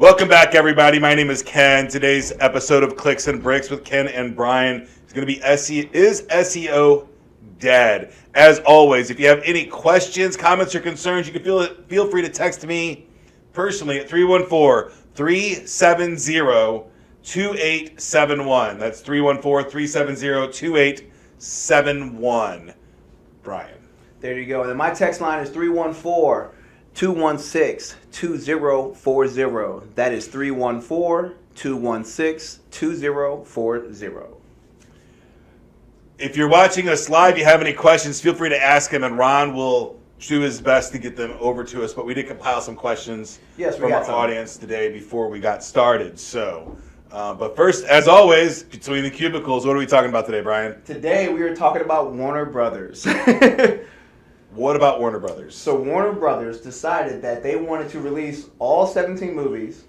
Welcome back, everybody. My name is Ken. Today's episode of Clicks and Bricks with Ken and Brian is going to be Is SEO dead? As always, if you have any questions, comments, or concerns, you can feel free to text me personally at 314-370-2871. That's 314-370-2871. Brian. There you go. And my text line is 314-216-2040. That is 314-216-2040. If you're watching us live, you have any questions, feel free to ask him, and Ron will do his best to get them over to us. But we did compile some questions from our audience today before we got started. So, but first, as always, between the cubicles, what are we talking about today, Brian? Today we are talking about Warner Brothers. What about Warner Brothers? So Warner Brothers decided that they wanted to release all 17 movies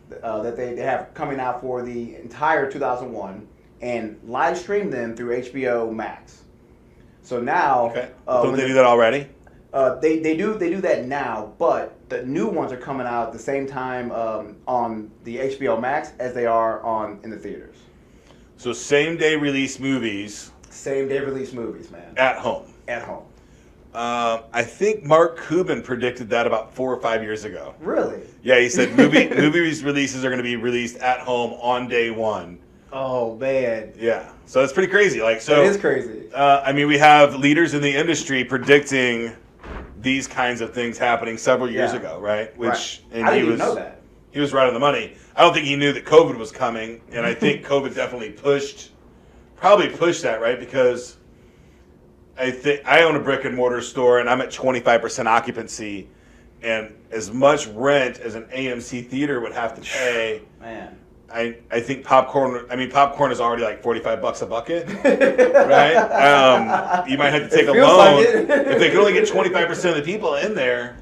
that they have coming out for the entire 2001 and live stream them through HBO Max. So now, don't they do that already? They do that now, but the new ones are coming out at the same time on the HBO Max as they are in the theaters. So same day release movies. Same day release movies, man. At home. At home. I think Mark Cuban predicted that about 4 or 5 years ago. Really? Yeah, he said movies releases are going to be released at home on day one. Oh man. Yeah. So it's pretty crazy. It is crazy. We have leaders in the industry predicting these kinds of things happening several years ago, right? And I didn't even know that. He was right on the money. I don't think he knew that COVID was coming, and I think COVID definitely pushed that, right? Because I own a brick and mortar store, and I'm at 25% occupancy, and as much rent as an AMC theater would have to pay. Man. I think popcorn is already like $45 a bucket, right? You might have to take a loan. If they can only get 25% of the people in there,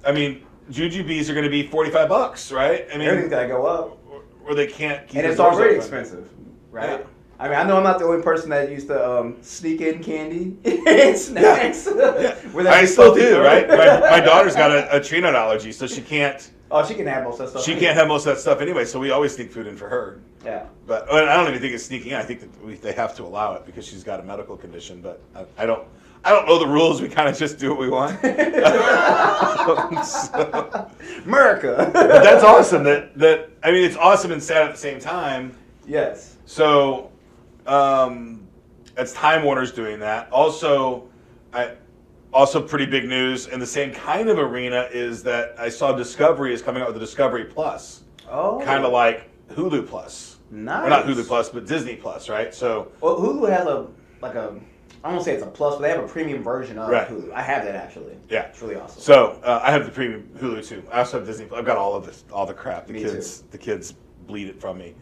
jujubes are going to be $45, right? Everything's got to go up. Or they can't keep it. And it's already expensive, right? Yeah. I know I'm not the only person that used to sneak in candy and snacks. Yeah. I still do, right? My daughter's got a tree nut allergy, so she can't. Oh, she can have most of that stuff. She can't have most of that stuff anyway, so we always sneak food in for her. Yeah. But I don't even think it's sneaking in. I think that they have to allow it because she's got a medical condition. But I don't know the rules. We kind of just do what we want. America. But that's awesome. It's awesome and sad at the same time. Yes. So, that's Time Warner's doing that. Also pretty big news in the same kind of arena is that I saw Discovery is coming out with a Discovery Plus. Oh. Kind of like Hulu Plus. Nice. Well, not Hulu Plus, but Disney Plus, right? So. Well, Hulu has I don't want to say it's a plus, but they have a premium version of Hulu. I have that actually. Yeah. It's really awesome. So I have the premium Hulu too. I also have Disney Plus. I've got all the crap. The kids bleed it from me.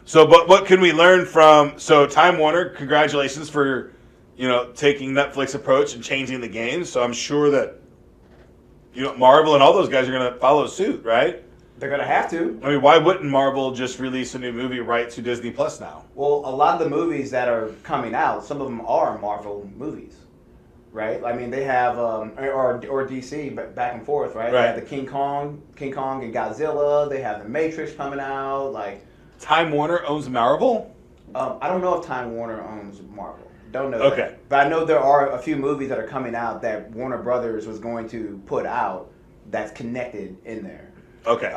So, but what can we learn from? So, Time Warner, congratulations for, taking Netflix approach and changing the game. So, I'm sure that, Marvel and all those guys are going to follow suit, right? They're going to have to. Why wouldn't Marvel just release a new movie right to Disney Plus now? Well, a lot of the movies that are coming out, some of them are Marvel movies, right? They have or DC, but back and forth, right? They have the King Kong and Godzilla. They have the Matrix coming out, Time Warner owns Marvel? I don't know if Time Warner owns Marvel. Don't know. Okay. That. But I know there are a few movies that are coming out that Warner Brothers was going to put out that's connected in there. Okay.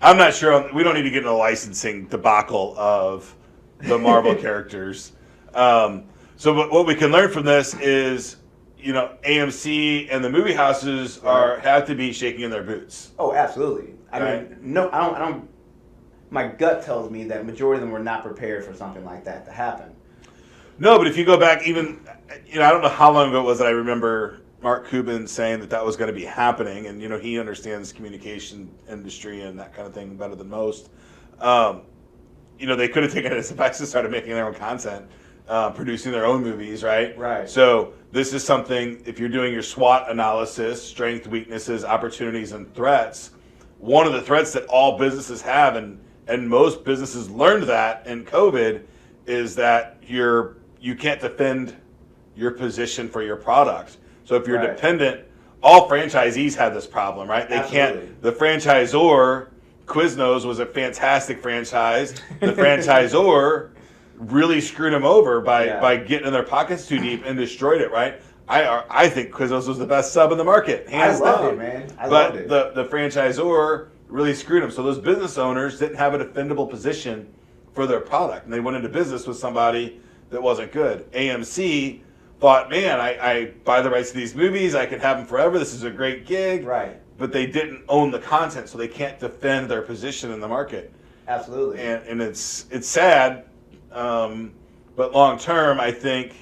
I'm not sure. We don't need to get into the licensing debacle of the Marvel characters. So what we can learn from this is, AMC and the movie houses have to be shaking in their boots. Oh, absolutely. I don't. My gut tells me that majority of them were not prepared for something like that to happen. No, but if you go back even, I don't know how long ago it was that I remember Mark Cuban saying that was going to be happening, and he understands communication industry and that kind of thing better than most. They could have taken it as advice and started making their own content, producing their own movies, right? Right. So this is something, if you're doing your SWOT analysis, strengths, weaknesses, opportunities, and threats, one of the threats that all businesses have, and most businesses learned that in COVID, is that you can't defend your position for your product. So if you're dependent all franchisees have this problem, right? They Absolutely. can't. The franchisor, Quiznos was a fantastic franchise. The franchisor really screwed them over by getting in their pockets too deep and destroyed it, right? I think Quiznos was the best sub in the market, hands down. I loved it, man. I loved it. But the franchisor really screwed them. So those business owners didn't have a defendable position for their product, and they went into business with somebody that wasn't good. AMC thought, man, I buy the rights to these movies, I can have them forever, this is a great gig. Right. But they didn't own the content, so they can't defend their position in the market. Absolutely. And it's sad, but long term, I think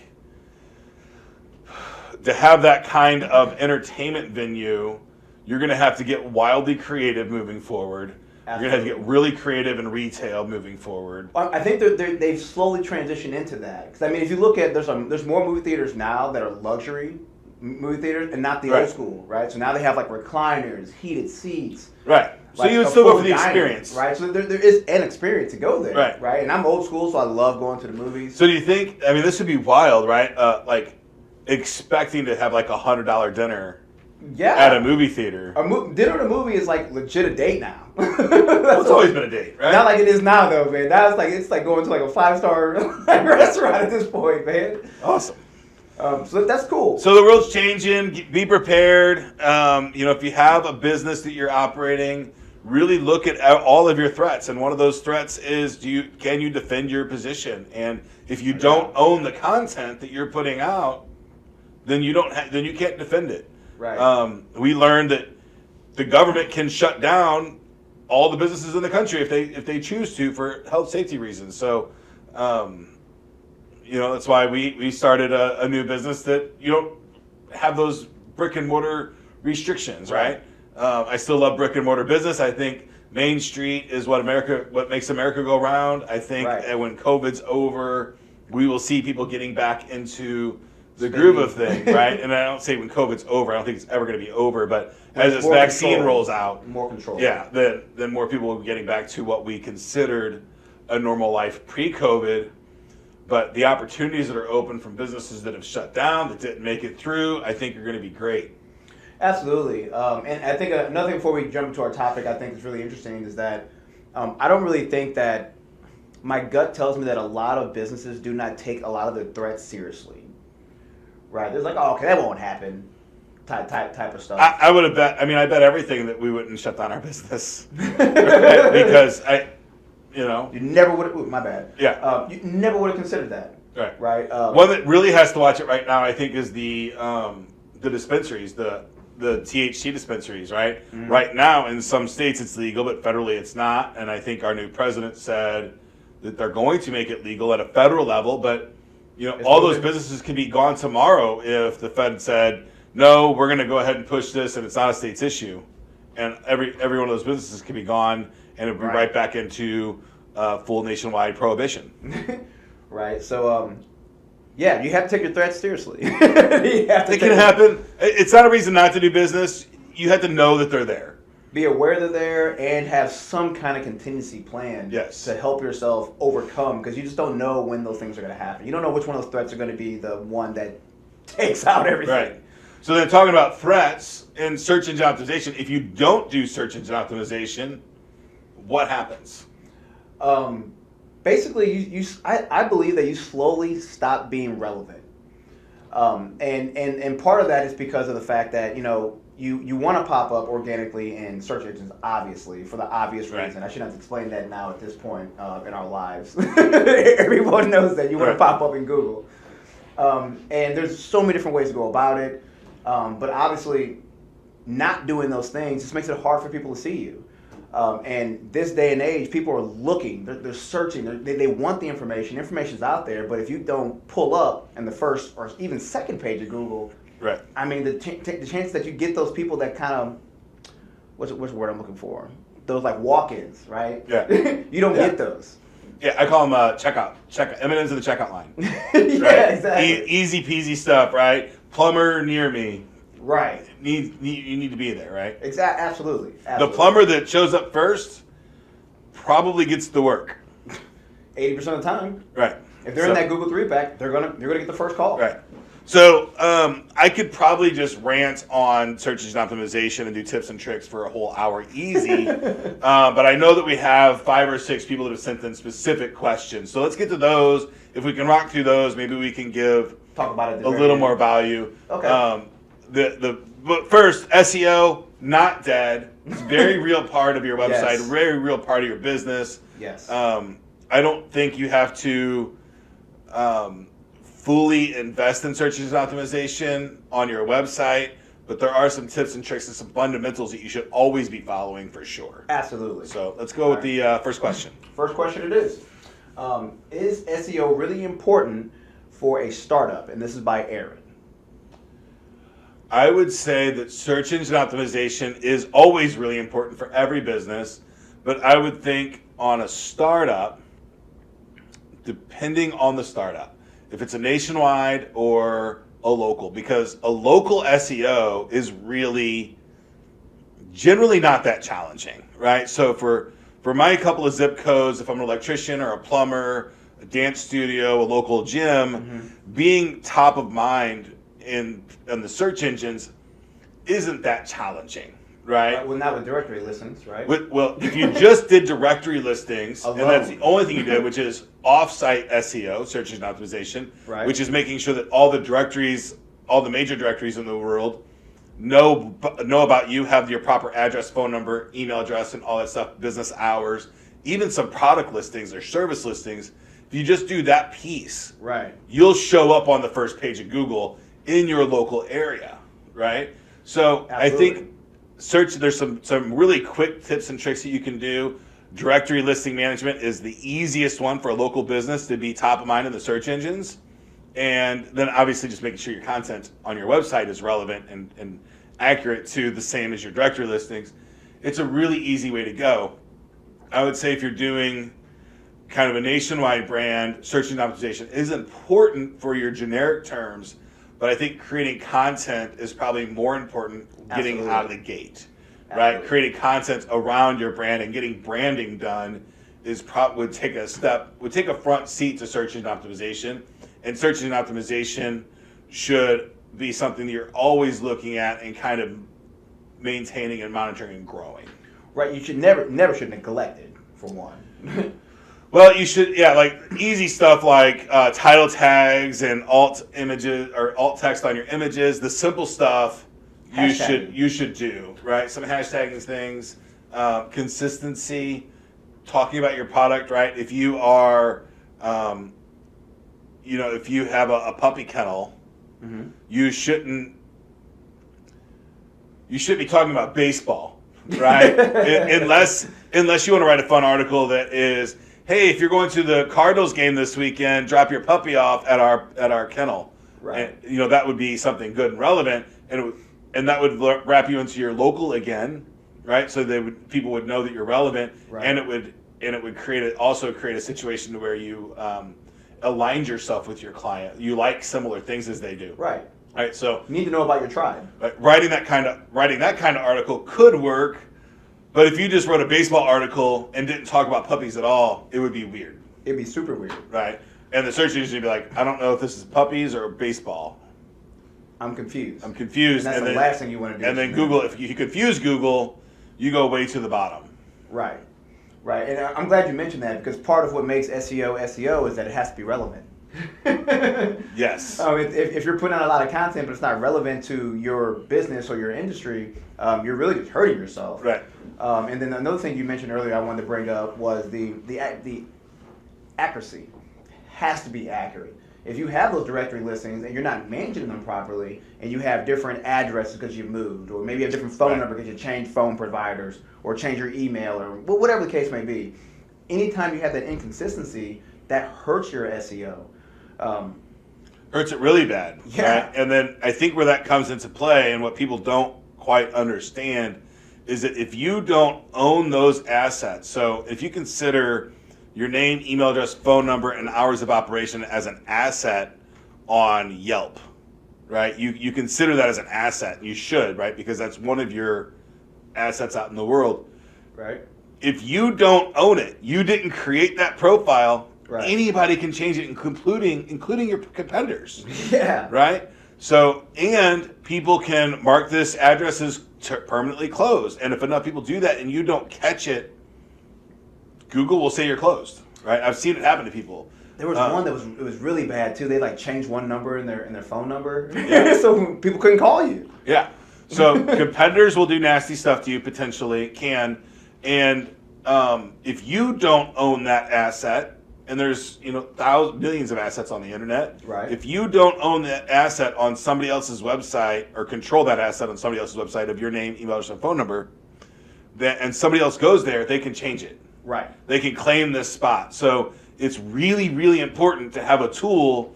to have that kind of entertainment venue, you're going to have to get wildly creative moving forward. Absolutely. You're going to have to get really creative in retail moving forward. I think they've slowly transitioned into that. Because, I mean, if you look at, there's more movie theaters now that are luxury movie theaters and not the old school, right? So now they have, like, recliners, heated seats. Right. So like you would still go for the experience. Right? So there is an experience to go there. Right. Right? And I'm old school, so I love going to the movies. So do you think, I mean, this would be wild, right? Like, expecting to have, like, $100 dinner at a movie theater. Dinner at a movie is like legit a date now. It's always been a date, right? Not like it is now, though, man. Now it's like going to like a 5-star restaurant at this point, man. Awesome. So that's cool. So the world's changing. Be prepared. If you have a business that you're operating, really look at all of your threats. And one of those threats is, can you defend your position? And if you don't own the content that you're putting out, then you can't defend it. Right. We learned that the government can shut down all the businesses in the country if they choose to for health safety reasons. So, that's why we started a new business that you don't have those brick and mortar restrictions, right? I still love brick and mortar business. I think Main Street is what makes America go round. I think when COVID's over, we will see people getting back into the groove of things, right? And I don't say when COVID's over, I don't think it's ever going to be over, but as this vaccine rolls out, more control. Yeah, then more people will be getting back to what we considered a normal life pre-COVID. But the opportunities that are open from businesses that have shut down, that didn't make it through, I think are going to be great. Absolutely. And I think another thing before we jump into our topic I think is really interesting is that I don't really think that, my gut tells me that a lot of businesses do not take a lot of the threats seriously. Right, there's like, oh, okay, that won't happen, type of stuff. I would have bet. I mean, I bet everything that we wouldn't shut down our business because you never would have. My bad. Yeah, you never would have considered that. Right. Right. One that really has to watch it right now, I think, is the dispensaries, the THC dispensaries. Right. Mm-hmm. Right now, in some states it's legal, but federally it's not. And I think our new president said that they're going to make it legal at a federal level, but all those businesses could be gone tomorrow if the Fed said, no, we're going to go ahead and push this and it's not a state's issue. And every one of those businesses could be gone and it would be right back into full nationwide prohibition. Right. So, you have to take your threats seriously. It can happen. It's not a reason not to do business. You have to know that they're there. Be aware they're there and have some kind of contingency plan to help yourself overcome, because you just don't know when those things are going to happen. You don't know which one of those threats are going to be the one that takes out everything. Right. So then talking about threats and search engine optimization, if you don't do search engine optimization, what happens? Basically, I believe that you slowly stop being relevant. And part of that is because of the fact that, you want to pop up organically in search engines, obviously, for the obvious reason. I shouldn't have to explain that now at this point in our lives. Everyone knows that you want to pop up in Google. And there's so many different ways to go about it. But obviously, not doing those things just makes it hard for people to see you. And this day and age, people are looking, they're searching, they want the information. Information's out there, but if you don't pull up in the first or even second page of Google, I mean, the chance that you get those people that kind of, what's the word I'm looking for? Those like walk-ins, right? Yeah. You don't get those. Yeah, I call them checkout, M&Ms in the checkout line. Yeah, exactly. Easy peasy stuff, right? Plumber near me. Right. You need to be there, right? Exactly. Absolutely. The plumber that shows up first probably gets the work. 80% of the time. Right. If they're in that Google 3-pack, you're gonna get the first call. Right. So I could probably just rant on search engine optimization and do tips and tricks for a whole hour easy. But I know that we have 5 or 6 people that have sent in specific questions. So let's get to those. If we can rock through those, maybe we can talk about it a little more value. Okay. But first, SEO, not dead. It's a very real part of your website, Yes. a very real part of your business. Yes. I don't think you have to fully invest in search engine optimization on your website, but there are some tips and tricks and some fundamentals that you should always be following for sure. Absolutely. So let's go with the first question. First question it is. Is SEO really important for a startup? And this is by Aaron. I would say that search engine optimization is always really important for every business, but I would think on a startup, depending on the startup, if it's a nationwide or a local, because a local SEO is really generally not that challenging, right? So for my couple of zip codes, if I'm an electrician or a plumber, a dance studio, a local gym, being top of mind in the search engines isn't that challenging, right? Well, not with directory listings, right? Well, if you just did directory listings, and that's the only thing you did, which is off-site SEO, search engine optimization, Right. which is making sure that all the directories, all the major directories in the world know about you, have your proper address, phone number, email address, and all that stuff, business hours, even some product listings or service listings. If you just do that piece, Right. you'll show up on the first page of Google in your local area, right? So Absolutely. I think there's some really quick tips and tricks that you can do. Directory listing management is the easiest one for a local business to be top of mind in the search engines. And then obviously just making sure your content on your website is relevant and accurate to the same as your directory listings. It's a really easy way to go. I would say if you're doing kind of a nationwide brand, search engine optimization is important for your generic terms, but I think creating content is probably more important getting Absolutely. out of the gate, right? Absolutely. Creating content around your brand and getting branding done would take a front seat to search engine optimization. And search engine optimization should be something that you're always looking at and kind of maintaining and monitoring and growing. Right. You should never should neglect it, for one. Well, you should, like easy stuff like title tags and alt images or alt text on your images. The simple stuff you should do, right? Some hashtagging things, consistency, talking about your product, right? If you are, if you have a puppy kennel, you shouldn't be talking about baseball, right? unless you want to write a fun article that is, hey, if you're going to the Cardinals game this weekend, drop your puppy off at our kennel. Right. And, that would be something good and relevant, and that would wrap you into your local again, right? So people would know that you're relevant, Right. and it would also create a situation where you aligned yourself with your client. You like similar things as they do. Right. Right. So You need to know about your tribe. writing that kind of article could work. But if you just wrote a baseball article and didn't talk about puppies at all, it would be weird. It'd be super weird. Right? And the search engine would be like, I don't know if this is puppies or baseball. I'm confused. I'm confused. And that's the last thing you want to do. And then Google, if you confuse Google, you go way to the bottom. Right. Right. And I'm glad you mentioned that, because part of what makes SEO is that it has to be relevant. Yes. If you're putting out a lot of content but it's not relevant to your business or your industry, you're really just hurting yourself. Right. And then another thing you mentioned earlier I wanted to bring up was the accuracy. Has to be accurate. If you have those directory listings and you're not managing them properly, and you have different addresses because you moved, or maybe a different phone number because you changed phone providers, or change your email, or whatever the case may be, anytime you have that inconsistency, that hurts your SEO. Hurts it really bad. Yeah. Right? And then I think where that comes into play, and what people don't quite understand, is that if you don't own those assets, so if you consider your name, email address, phone number, and hours of operation as an asset on Yelp, right? You consider that as an asset, and you should, right? Because that's one of your assets out in the world. Right. If you don't own it, you didn't create that profile, Right. anybody can change it, including your competitors. Yeah. Right? So, and people can mark this address as permanently closed. And if enough people do that and you don't catch it, Google will say you're closed, right? I've seen it happen to people. There was one that was really bad too. They like changed one number in their phone number, so people couldn't call you. Yeah. So competitors will do nasty stuff to you potentially, and if you don't own that asset, and there's millions of assets on the internet. Right. If you don't own that asset on somebody else's website or control that asset on somebody else's website of your name, email, address, and phone number, and somebody else goes there, they can change it. Right. They can claim this spot. So it's really, really important to have a tool,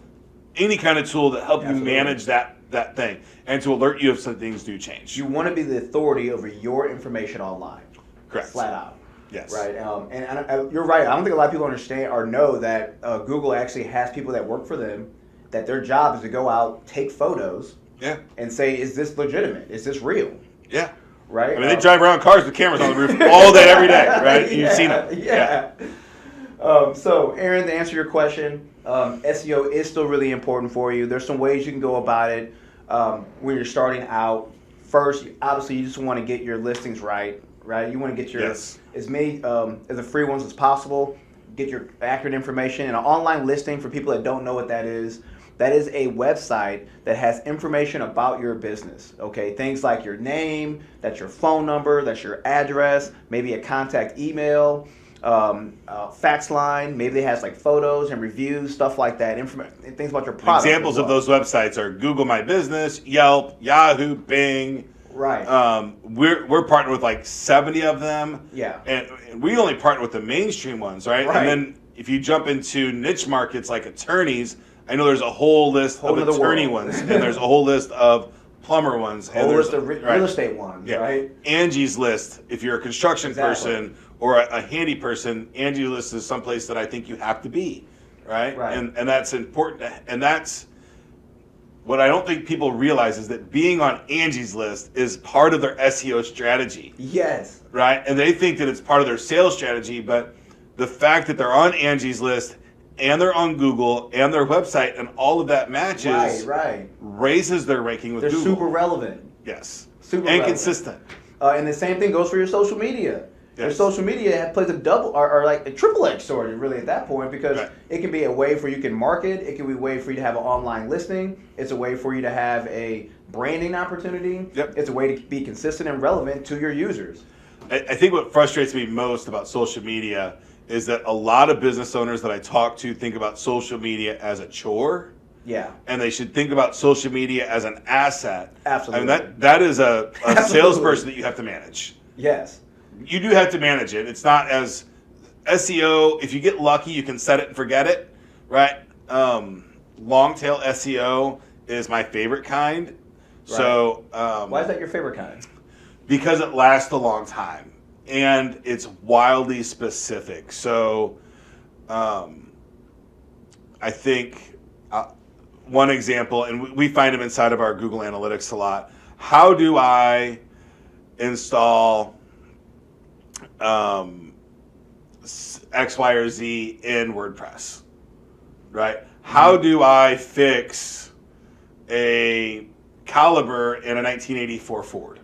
any kind of tool, that help you manage that thing and to alert you if some things do change. You want to be the authority over your information online. Correct. Flat out. Yes. Right. And you're right. I don't think a lot of people understand or know that Google actually has people that work for them, that their job is to go out, take photos, and say, is this legitimate? Is this real? Yeah. Right. I mean, they drive around cars with cameras on the roof all day, every day, right? You've seen them. Yeah. So, Aaron, to answer your question, SEO is still really important for you. There's some ways you can go about it when you're starting out. First, obviously, you just want to get your listings right? You want to get your as many as the free ones as possible. Get your accurate information. And an online listing, for people that don't know what that is a website that has information about your business. Okay, things like your name, that's your phone number, that's your address, maybe a contact email, fax line. Maybe it has like photos and reviews, stuff like that. Things about your product. Examples of those websites are Google My Business, Yelp, Yahoo, Bing. Right. We're partnered with like 70 of them. Yeah. And we only partner with the mainstream ones, right? And then if you jump into niche markets like attorneys, I know there's a whole list of attorney ones, and there's a whole list of plumber ones, and there's the real estate ones, right? Angie's List, if you're a construction person or a handy person, Angie's List is someplace that I think you have to be, right? And that's important, and that's what I don't think people realize is that being on Angie's List is part of their SEO strategy. Yes. Right? And they think that it's part of their sales strategy, but the fact that they're on Angie's List and they're on Google and their website and all of that matches raises their ranking with Google. They're super relevant. Yes. Super and relevant. Consistent. And the same thing goes for your social media. Your social media plays a double or like a triple-edged sword really at that point, because it can be a way for you can market. It can be a way for you to have an online listing. It's a way for you to have a branding opportunity. It's a way to be consistent and relevant to your users. I think what frustrates me most about social media is that a lot of business owners that I talk to think about social media as a chore. Yeah. And they should think about social media as an asset. Absolutely. I mean, that is a salesperson that you have to manage. Yes. You do have to manage it. It's not as SEO, if you get lucky, you can set it and forget it, right? Long tail SEO is my favorite kind. Right. So why is that your favorite kind? Because it lasts a long time and it's wildly specific. So I think one example, and we find them inside of our Google Analytics a lot. How do I install X, Y, or Z in WordPress, right? How do I fix a caliber in a 1984 Ford,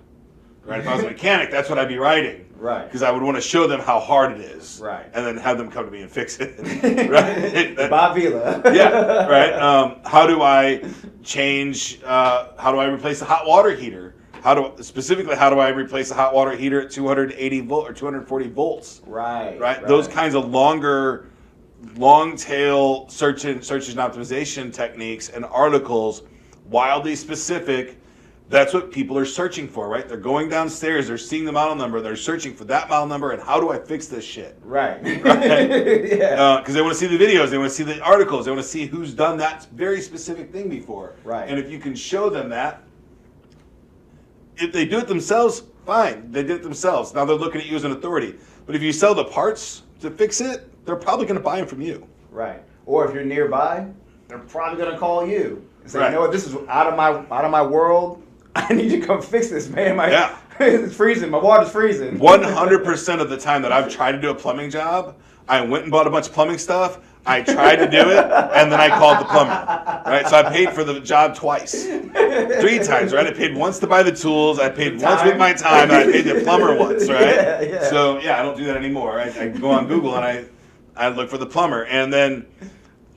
right? If I was a mechanic, that's what I'd be writing, right? Because I would want to show them how hard it is, right? And then have them come to me and fix it, right? Bob Vila. Yeah, right. How do I change? How do I replace a hot water heater? How do I replace a hot water heater at 280 volt or 240 volts? Right. Those kinds of long tail search engine optimization techniques and articles, wildly specific. That's what people are searching for, right? They're going downstairs, they're seeing the model number, they're searching for that model number, and how do I fix this shit? Right. Yeah. Because they want to see the videos, they want to see the articles, they want to see who's done that very specific thing before. Right. And if you can show them that, if they do it themselves, fine. They did it themselves. Now they're looking at you as an authority. But if you sell the parts to fix it, they're probably going to buy them from you. Right. Or if you're nearby, they're probably going to call you and say, you know what, this is out of my world. I need you to come fix this, man. It's freezing. My water's freezing. 100% of the time that I've tried to do a plumbing job, I went and bought a bunch of plumbing stuff. I tried to do it, and then I called the plumber, right? So I paid for the job twice, 3 times, right? I paid once to buy the tools, I paid once with my time, and I paid the plumber once, right? Yeah. So yeah, I don't do that anymore. I go on Google and I look for the plumber, and then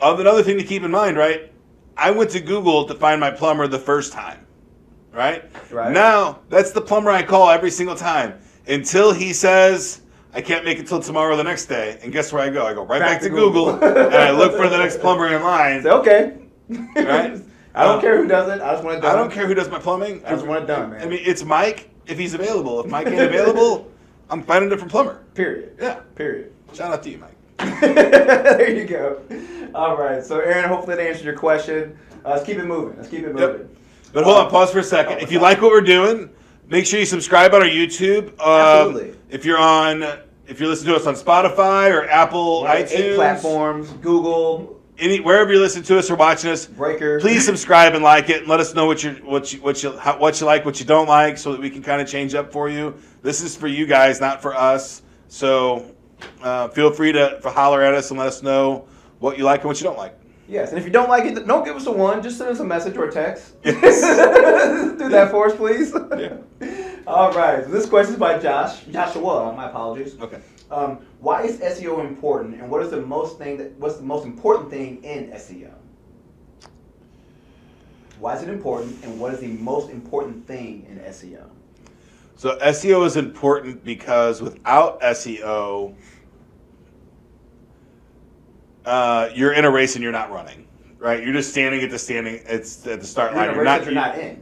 another thing to keep in mind, right? I went to Google to find my plumber the first time, right? Now that's the plumber I call every single time until he says, I can't make it till tomorrow or the next day. And guess where I go? I go right back to Google and I look for the next plumber in line. Say, okay. Right? I don't care who does it. I just want it done. I don't care who does my plumbing. I just want it done, man. I mean, it's Mike if he's available. If Mike ain't available, I'm finding a different plumber. Period. Yeah. Period. Shout out to you, Mike. There you go. All right. So, Aaron, hopefully that answered your question. Let's keep it moving. Yep. But hold on. Pause for a second. If you like what we're doing, make sure you subscribe on our YouTube. Absolutely. If you're listening to us on Spotify or Apple, iTunes, 8 platforms, Google, wherever you listen to us or watching us, Breaker, please subscribe and like it, and let us know what you like, what you don't like, so that we can kind of change up for you. This is for you guys, not for us. So feel free to holler at us and let us know what you like and what you don't like. Yes, and if you don't like it, don't give us a 1. Just send us a message or a text. Yes. Do that for us, please. Yeah. All right. So this question is by Joshua. My apologies. Okay. Why is SEO important, and what's the most important thing in SEO? Why is it important, and what is the most important thing in SEO? So SEO is important because without SEO, you're in a race and you're not running, right? You're just standing at the start line.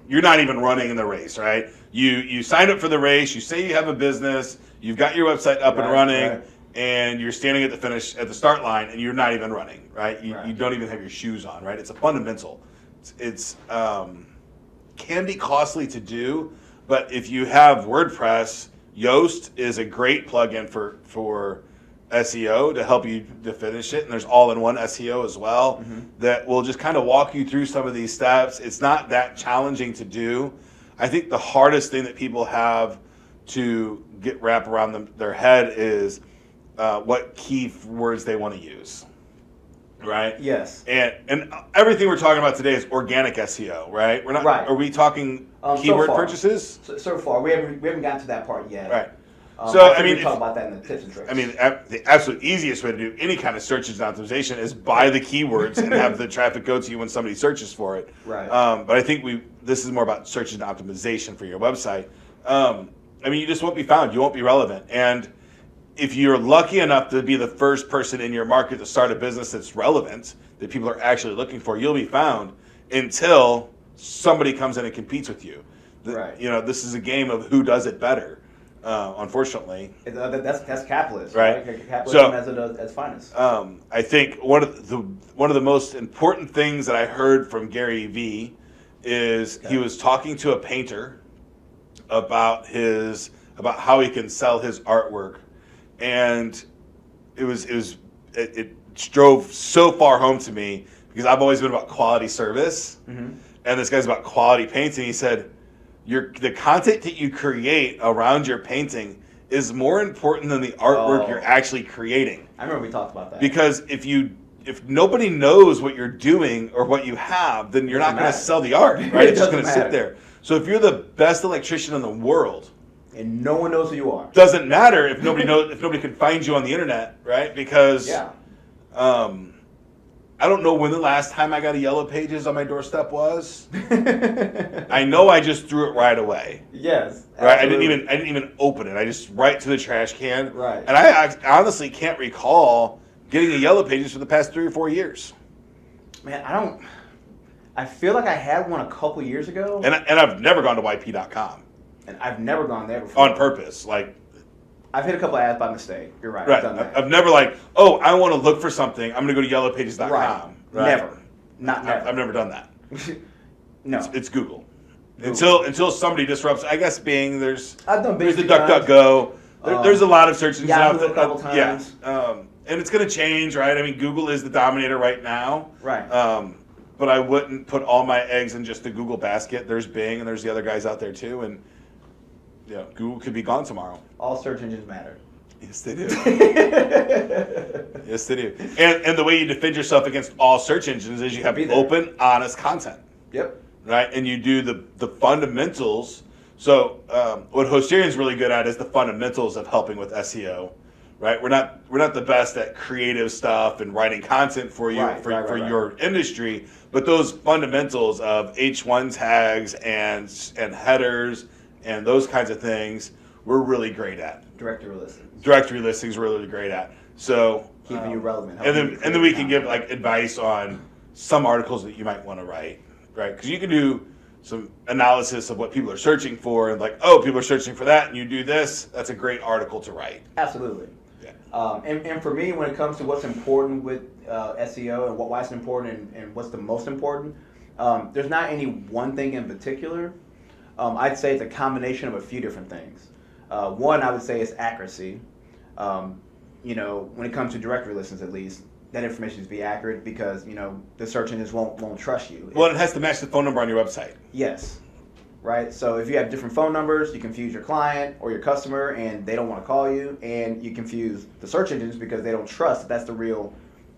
You're not even running in the race, right? You signed up for the race. You say you have a business. You've got your website up and running, and you're standing at the start line, and you're not even running, right? You don't even have your shoes on, right? It's a fundamental. It's can be costly to do, but if you have WordPress, Yoast is a great plugin for SEO to help you to finish it, and there's all-in-one SEO as well that will just kind of walk you through some of these steps. It's not that challenging to do. I think the hardest thing that people have to wrap around their head is what keywords they want to use, right? Yes. And everything we're talking about today is organic SEO, right? We're not. Right. Are we talking keyword purchases? So far, we haven't gotten to that part yet. Right. So I mean, we talk about that in the tips and tricks. I mean, the absolute easiest way to do any kind of search engine optimization is buy the keywords and have the traffic go to you when somebody searches for it. Right. But I think this is more about search engine optimization for your website. I mean, you just won't be found. You won't be relevant. And if you're lucky enough to be the first person in your market to start a business that's relevant, that people are actually looking for, you'll be found until somebody comes in and competes with you. Right. You know, this is a game of who does it better. Unfortunately, that's capitalist, right? Capitalism as it does at its finest. I think one of the most important things that I heard from Gary Vee is he was talking to a painter about how he can sell his artwork, and it drove so far home to me because I've always been about quality service, and this guy's about quality painting. He said, the content that you create around your painting is more important than the artwork you're actually creating. I remember we talked about that. Because if nobody knows what you're doing or what you have, then you're not going to sell the art, right? It's just going to sit there. So if you're the best electrician in the world, and no one knows who you are, doesn't matter if nobody can find you on the internet, right? Because I don't know when the last time I got a Yellow Pages on my doorstep was. I know I just threw it right away. Yes. Right. I didn't even open it. I just right to the trash can. Right. And I honestly can't recall getting a Yellow Pages for the past 3 or 4 years. Man, I feel like I had one a couple years ago. And I've never gone to YP.com. And I've never gone there before. On purpose. Like, I've hit a couple ads by mistake. You're right. Right. I've never I want to look for something. I'm going to go to yellowpages.com. Right. Never. Never. I've never done that. No. It's Google. Until somebody disrupts. I guess I've done there's the DuckDuckGo. There's a lot of search engines out there. A couple times. Yeah. And it's going to change, right? I mean, Google is the dominator right now. Right. But I wouldn't put all my eggs in just the Google basket. There's Bing and there's the other guys out there too. And Google could be gone tomorrow. All search engines matter. Yes, they do. Yes, they do. And the way you defend yourself against all search engines is you have open, honest content. Yep. Right? And you do the fundamentals. So what Hosterian's really good at is the fundamentals of helping with SEO. Right? We're not the best at creative stuff and writing content for you for your industry, but those fundamentals of H1 tags and headers and those kinds of things we're really great at. Directory listings. Directory listings we're really great at. So keeping you relevant. And then we can give like advice on some articles that you might want to write, right? Because you can do some analysis of what people are searching for and like, oh, people are searching for that and you do this. That's a great article to write. Absolutely. And for me, when it comes to what's important with SEO and why it's important and what's the most important, there's not any one thing in particular. I'd say it's a combination of a few different things. One, I would say, is accuracy. When it comes to directory listings, at least, that information needs to be accurate because the search engines won't trust you. Well, it has to match the phone number on your website. Yes. Right? So if you have different phone numbers, you confuse your client or your customer and they don't want to call you, and you confuse the search engines because they don't trust that that's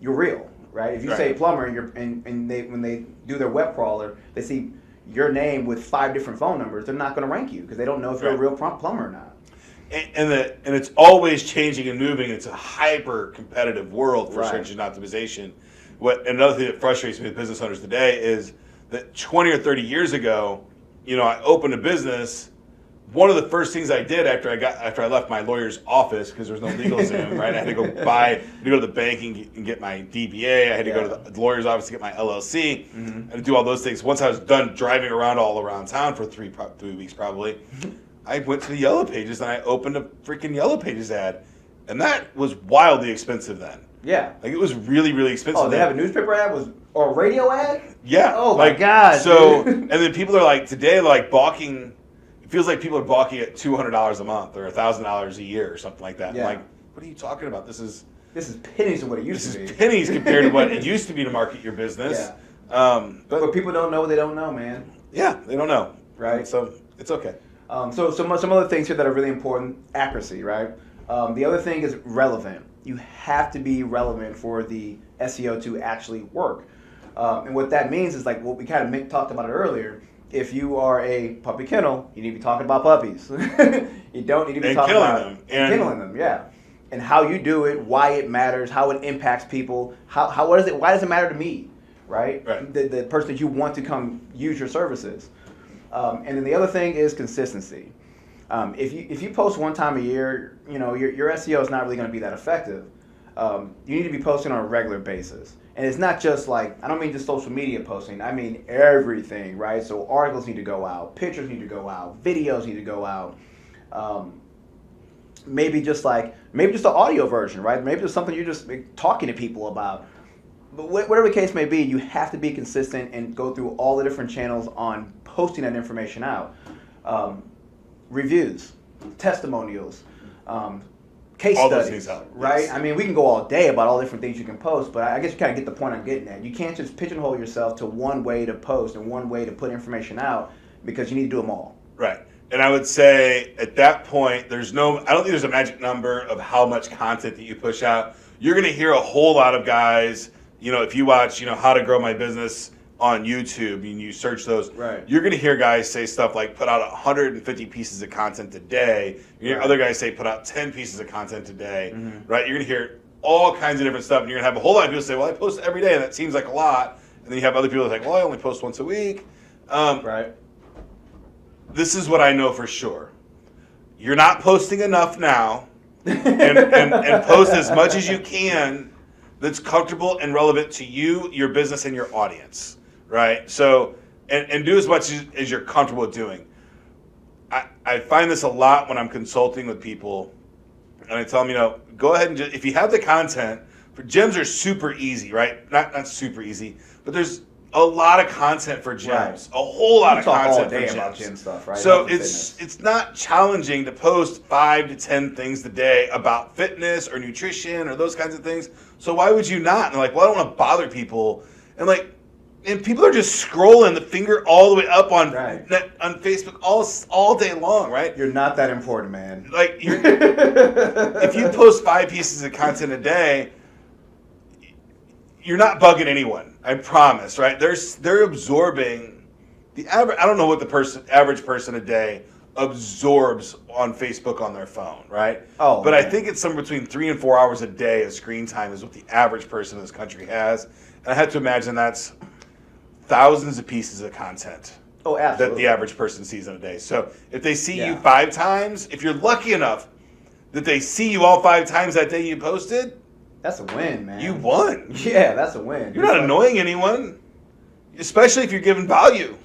you're real, right? If you say plumber and when they do their web crawler, they see your name with 5 different phone numbers, they're not going to rank you because they don't know if you're a real plumber or not. And it's always changing and moving. It's a hyper competitive world for search engine optimization. Another thing that frustrates me with business owners today is that 20 or 30 years ago, I opened a business. One of the first things I did after I left my lawyer's office, because there was no legal Zoom, right? I had to go to the bank and get my DBA. I had to go to the lawyer's office to get my LLC. I had to do all those things. Once I was done driving all around town for 3 weeks probably, I went to the Yellow Pages and I opened a freaking Yellow Pages ad. And that was wildly expensive then. Yeah. Like it was really, really expensive. Oh, they have a newspaper ad or a radio ad? Yeah. Oh my God. So, and then people are like, today, like balking, it feels like people are balking at $200 a month or $1,000 a year or something like that. Yeah. I'm like, what are you talking about? This is pennies to what it used to be. This is pennies compared to what it used to be to market your business. Yeah. But people don't know what they don't know, man. Yeah, they don't know. Right. So it's okay. So some other things here that are really important, accuracy, right? The other thing is relevant. You have to be relevant for the SEO to actually work. And what that means is like what we kind of talked about it earlier. If you are a puppy kennel, you need to be talking about puppies. You don't need to be talking about killing them. Yeah. And how you do it, why it matters, how it impacts people, why does it matter to me, right? The person that you want to come use your services. And then the other thing is consistency. If you post one time a year, your SEO is not really going to be that effective. You need to be posting on a regular basis. And it's not just like, I don't mean just social media posting, I mean everything, right? So articles need to go out, pictures need to go out, videos need to go out. Maybe just the audio version, right? Maybe just something you're just talking to people about. But whatever the case may be, you have to be consistent and go through all the different channels on posting that information out. Reviews, testimonials, case all studies, those things out, right? Yes. I mean, we can go all day about all the different things you can post, but I guess you kind of get the point I'm getting at. You can't just pigeonhole yourself to one way to post and one way to put information out because you need to do them all. Right. And I would say at that point, I don't think there's a magic number of how much content that you push out. You're going to hear a whole lot of guys, if you watch, How to Grow My Business on YouTube and you search those, you're going to hear guys say stuff like put out 150 pieces of content a day. You hear other guys say put out 10 pieces of content a day, right? You're going to hear all kinds of different stuff, and you're going to have a whole lot of people say, well, I post every day, and that seems like a lot. And then you have other people that are like, well, I only post once a week. This is what I know for sure. You're not posting enough now, and post as much as you can that's comfortable and relevant to you, your business, and your audience. Right? So, and do as much as you're comfortable doing. I find this a lot when I'm consulting with people, and I tell them, go ahead and if you have the content, gyms are super easy, right? Not super easy, but there's a lot of content for gyms, a whole lot of content for gyms. About gym stuff, right? So it's not challenging to post 5 to 10 things a day about fitness or nutrition or those kinds of things. So why would you not? And they're like, well, I don't want to bother people. And like, And people are just scrolling the finger all the way up on Right. on Facebook all day long, right? You're not that important, man. Like, if you post 5 pieces of content a day, you're not bugging anyone. I promise, right? They're absorbing the average. I don't know what the average person a day absorbs on Facebook on their phone, right? Oh, but man. I think it's somewhere between 3 and 4 hours a day of screen time is what the average person in this country has, and I had to imagine that's thousands of pieces of content. Oh, absolutely. That the average person sees in a day. So if they see Yeah. you 5 times, if you're lucky enough that they see you all 5 times that day you posted, That's a win, man. you won. Yeah, that's a win. You're not annoying anyone, especially if you're giving value,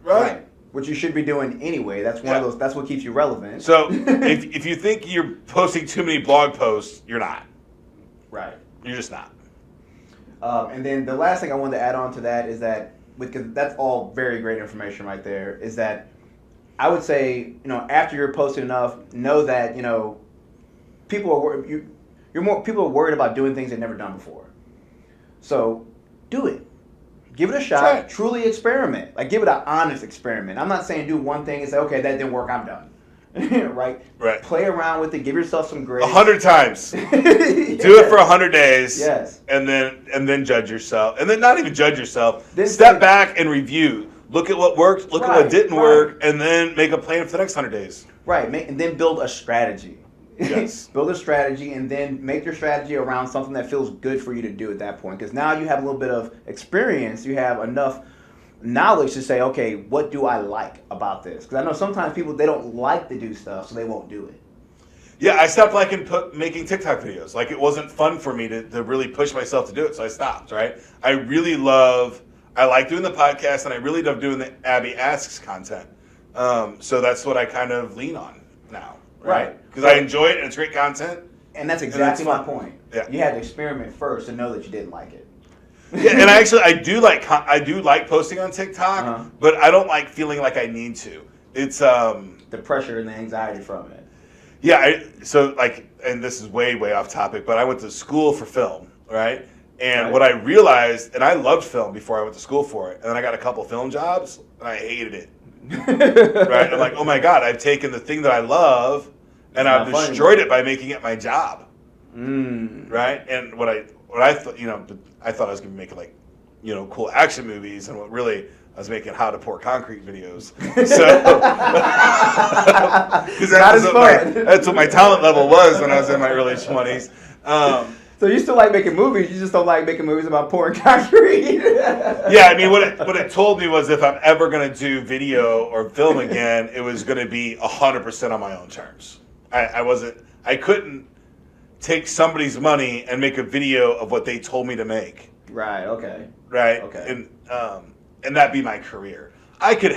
right? Which you should be doing anyway. That's one of those. That's what keeps you relevant. So if you think you're posting too many blog posts, you're not. Right. You're just not. And then the last thing I wanted to add on to that is that, because that's all very great information right there, is that I would say, after you're posting enough, know that, people are people are worried about doing things they've never done before. So do it. Give it a shot. Right. Truly experiment. Like, give it an honest experiment. I'm not saying do one thing and say, okay, that didn't work, I'm done. Right? Play around with it. Give yourself some grace. 100 times. Yes. Do it for 100 days. Yes. And then judge yourself. And then not even judge yourself. Then Step back and review. Look at what worked, look at what didn't Right. work, and then make a plan for the next 100 days. Right. And then build a strategy. Yes. Build a strategy, and then make your strategy around something that feels good for you to do at that point. Because now you have a little bit of experience. You have enough knowledge to say, okay, what do I like about this? Because I know sometimes people, they don't like to do stuff, so they won't do it. Yeah, I stopped liking making TikTok videos. Like, it wasn't fun for me to really push myself to do it, so I stopped, right? I like doing the podcast, and I really love doing the Abby Asks content. So that's what I kind of lean on now, right? Because I enjoy it, and it's great content. And that's exactly my fun. point. Yeah. You had to experiment first to know that you didn't like it. Yeah, and I do like posting on TikTok, but I don't like feeling like I need to. It's The pressure and the anxiety from it. Yeah, and this is way off topic, but I went to school for film, right? And what I realized, and I loved film before I went to school for it, and then I got a couple film jobs, and I hated it. Right? I'm like, oh my God, I've taken the thing that I love, and I've destroyed it by making it my job. Right? And what I thought, I thought I was going to be making cool action movies, and what really I was making how to pour concrete videos. So, because that's what my talent level was when I was in my early 20s. So you still like making movies, you just don't like making movies about pouring concrete. Yeah, I mean, what it told me was if I'm ever going to do video or film again, it was going to be 100% on my own terms. I couldn't take somebody's money and make a video of what they told me to make. Right, okay. Right? Okay. And that'd be my career. I could,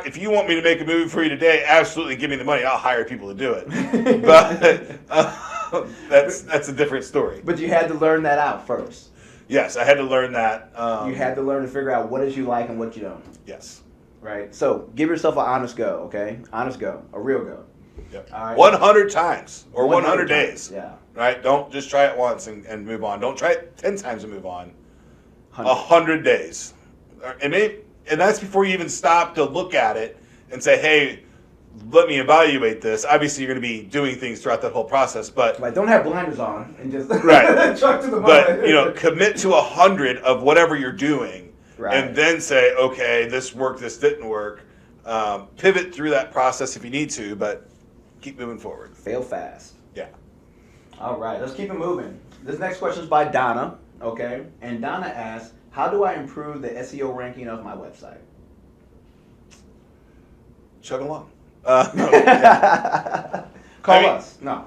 if you want me to make a movie for you today, absolutely give me the money. I'll hire people to do it. But that's a different story. But you had to learn that out first. Yes, I had to learn that. You had to learn to figure out what is you like and what you don't. Yes. Right? So give yourself an honest go, okay? Honest go. A real go. Yep. All right. 100 times or 100 days. Yeah. Right? Don't just try it once and move on. Don't try it 10 times and move on. 100 days. And that's before you even stop to look at it and say, hey, let me evaluate this. Obviously, you're going to be doing things throughout that whole process, but Like, don't have blinders on and just right. truck to the But commit to 100 of whatever you're doing, right. And then say, okay, this worked, this didn't work. Pivot through that process if you need to, but keep moving forward. Fail fast. Yeah. All right, let's keep it moving. This next question is by Donna, okay? And Donna asks, how do I improve the SEO ranking of my website? Chug along. Call us. No.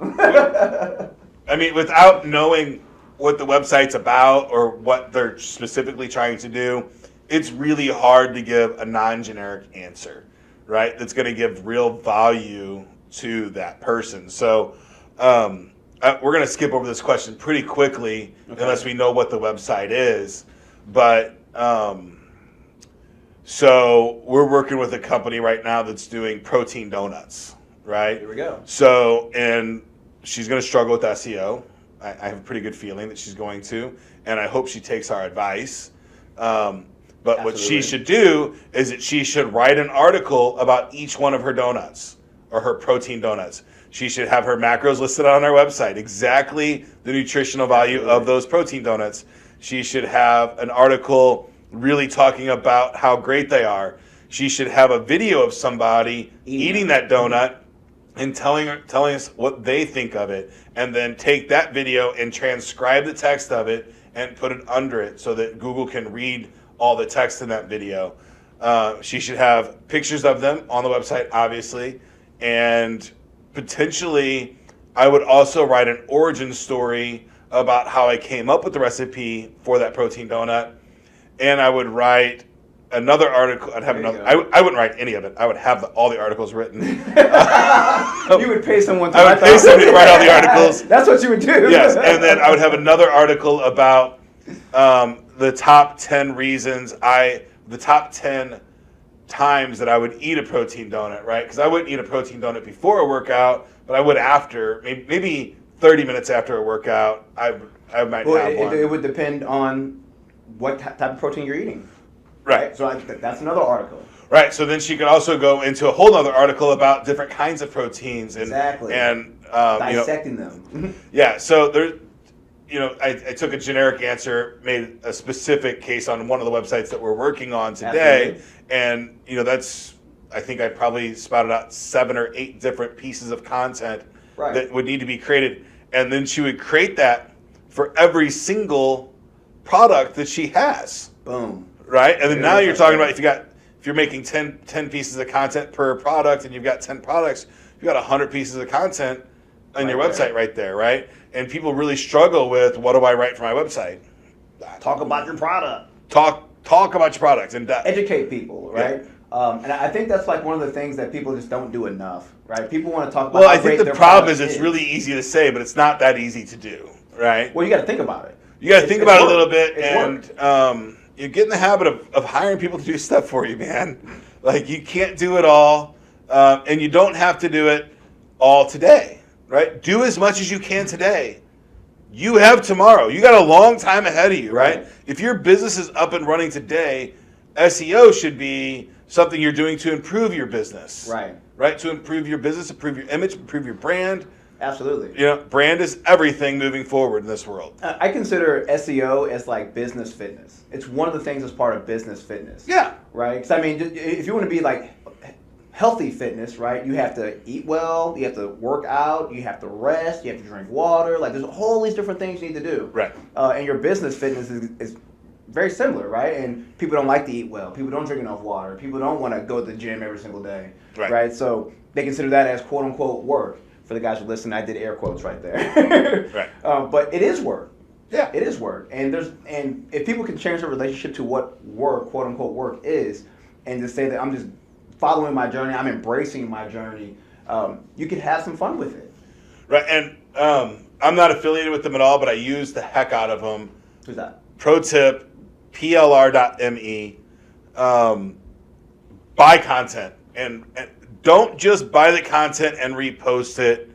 I mean, without knowing what the website's about or what they're specifically trying to do, it's really hard to give a non-generic answer, right? That's going to give real value to that person. So we're going to skip over this question pretty quickly, unless we know what the website is. But so we're working with a company right now that's doing protein donuts, right? Here we go. So, and she's going to struggle with SEO. I have a pretty good feeling that she's going to, and I hope she takes our advice. But what she should do is that she should write an article about each one of her donuts or her protein donuts. She should have her macros listed on her website, exactly the nutritional value of those protein donuts. She should have an article really talking about how great they are. She should have a video of somebody eating that donut and telling us what they think of it, and then take that video and transcribe the text of it and put it under it so that Google can read all the text in that video. She should have pictures of them on the website, obviously, and potentially I would also write an origin story about how I came up with the recipe for that protein donut, and I would write another article. I'd have another. I wouldn't write any of it. I would have all the articles written. You would pay someone to I would pay somebody to write all the articles. That's what you would do. Yes, and then I would have another article about the top 10 reasons the top 10 times that I would eat a protein donut, right? Because I wouldn't eat a protein donut before a workout, but I would after, maybe 30 minutes after a workout, I might have one. It would depend on what type of protein you're eating. Right. So that's another article. Right. So then she could also go into a whole other article about different kinds of proteins and dissecting them. Yeah. So there, I took a generic answer, made a specific case on one of the websites that we're working on today, and I think I probably spouted out 7 or 8 different pieces of content that would need to be created, and then she would create that for every single product that she has. Boom. Right, and then now you're talking about if you're making 10 pieces of content per product, and you've got 10 products, you've got 100 pieces of content on your website right there, right? And people really struggle with, what do I write for my website? Talk about your product. Talk about your product and educate people, right? Yeah. And I think that's like one of the things that people just don't do enough, right? People want to talk about. Well, I think the problem is it's really easy to say, but it's not that easy to do, right? Well, you got to think about it. You got to think about it a little bit, and you get in the habit of hiring people to do stuff for you, man. Like, you can't do it all, and you don't have to do it all today, right? Do as much as you can today. You have tomorrow. You got a long time ahead of you, right? If your business is up and running today, SEO should be something you're doing to improve your business. Right? To improve your business, improve your image, improve your brand. Absolutely. Brand is everything moving forward in this world. I consider SEO as like business fitness. It's one of the things that's part of business fitness. Yeah. Right? Because I mean, if you want to be like healthy fitness, right? You have to eat well, you have to work out, you have to rest, you have to drink water. Like, there's all these different things you need to do. Right. And your business fitness is very similar, right? And people don't like to eat well. People don't drink enough water. People don't want to go to the gym every single day. Right? So they consider that as quote unquote work. For the guys who listen, I did air quotes right there. Right. But it is work. Yeah. It is work. And if people can change their relationship to what work, quote unquote work is, and just say that I'm just following my journey, I'm embracing my journey, you can have some fun with it. Right. And I'm not affiliated with them at all, but I use the heck out of them. Who's that? Pro tip, plr.me. Buy content. And don't just buy the content and repost it.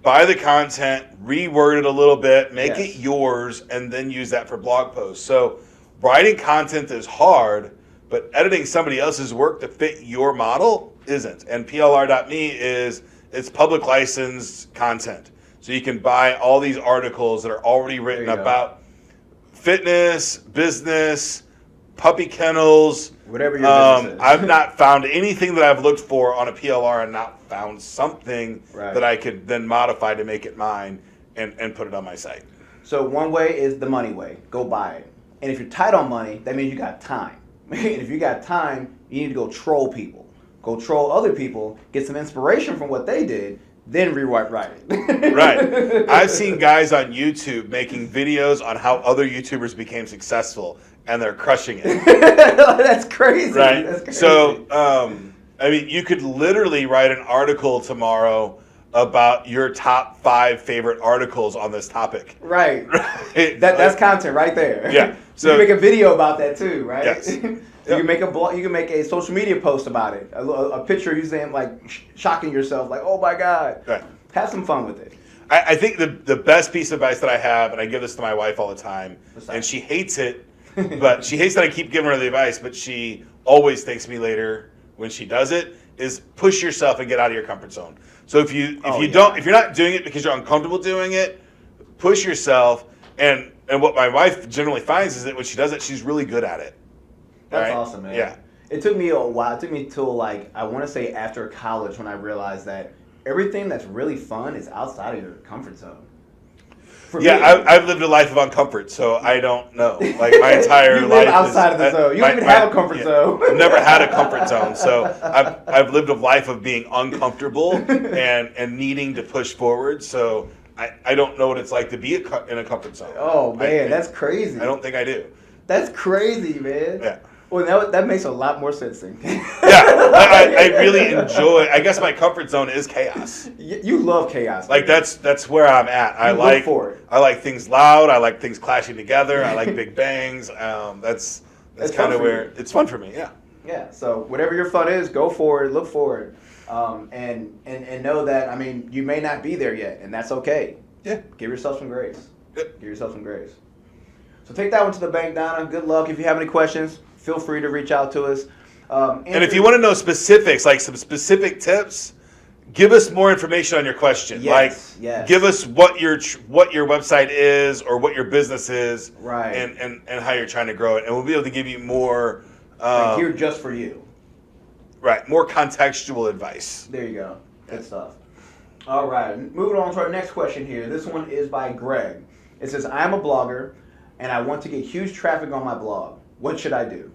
Buy the content, reword it a little bit, make it yours, and then use that for blog posts. So writing content is hard, but editing somebody else's work to fit your model isn't. And plr.me it's public licensed content. So you can buy all these articles that are already written about fitness, business, puppy kennels. Whatever your business is. I've not found anything that I've looked for on a PLR and not found something that I could then modify to make it mine and put it on my site. So one way is the money way. Go buy it. And if you're tight on money, that means you got time. And if you got time, you need to go troll people. Go troll other people, get some inspiration from what they did, then rewrite it. Right. I've seen guys on YouTube making videos on how other YouTubers became successful, and they're crushing it. That's crazy. Right. That's crazy. So, I mean, you could literally write an article tomorrow about your top 5 favorite articles on this topic. Right. That's content right there. Yeah. So you can make a video about that too, right? Yes. You can make a blog. You can make a social media post about it. A picture of you saying, like, shocking yourself, like, "Oh my God!" Right. Have some fun with it. I think the best piece of advice that I have, and I give this to my wife all the time, and she hates it, but she hates that I keep giving her the advice, but she always thanks me later when she does it, is push yourself and get out of your comfort zone. So if you're not doing it because you're uncomfortable doing it, push yourself. And what my wife generally finds is that when she does it, she's really good at it. That's awesome, man. Yeah. It took me a while. It took me till like, I want to say after college when I realized that everything that's really fun is outside of your comfort zone. I've lived a life of uncomfort, so I don't know. Like my entire you life live outside of the zone. You don't even have a comfort zone. I've never had a comfort zone, so I've lived a life of being uncomfortable and needing to push forward. So I don't know what it's like to be in a comfort zone. Oh man, that's crazy. I don't think I do. That's crazy, man. Yeah. Well, that makes a lot more sense then. I really enjoy. I guess my comfort zone is chaos. You love chaos. Like that's where I'm at. I like things loud. I like things clashing together. I like big bangs. That's kind of where it's fun for me. Yeah. Yeah. So whatever your fun is, go for it. Look for it, and know that you may not be there yet, and that's okay. Yeah. Give yourself some grace. Yep. Give yourself some grace. So take that one to the bank, Donna. Good luck. If you have any questions, feel free to reach out to us. And if you want to know specifics, like some specific tips, give us more information on your question. Yes, give us what your website is or what your business is, right? And how you're trying to grow it, and we'll be able to give you more here just for you, right? More contextual advice. There you go. Good stuff. All right, moving on to our next question here. This one is by Greg. It says, "I am a blogger, and I want to get huge traffic on my blog. What should I do?"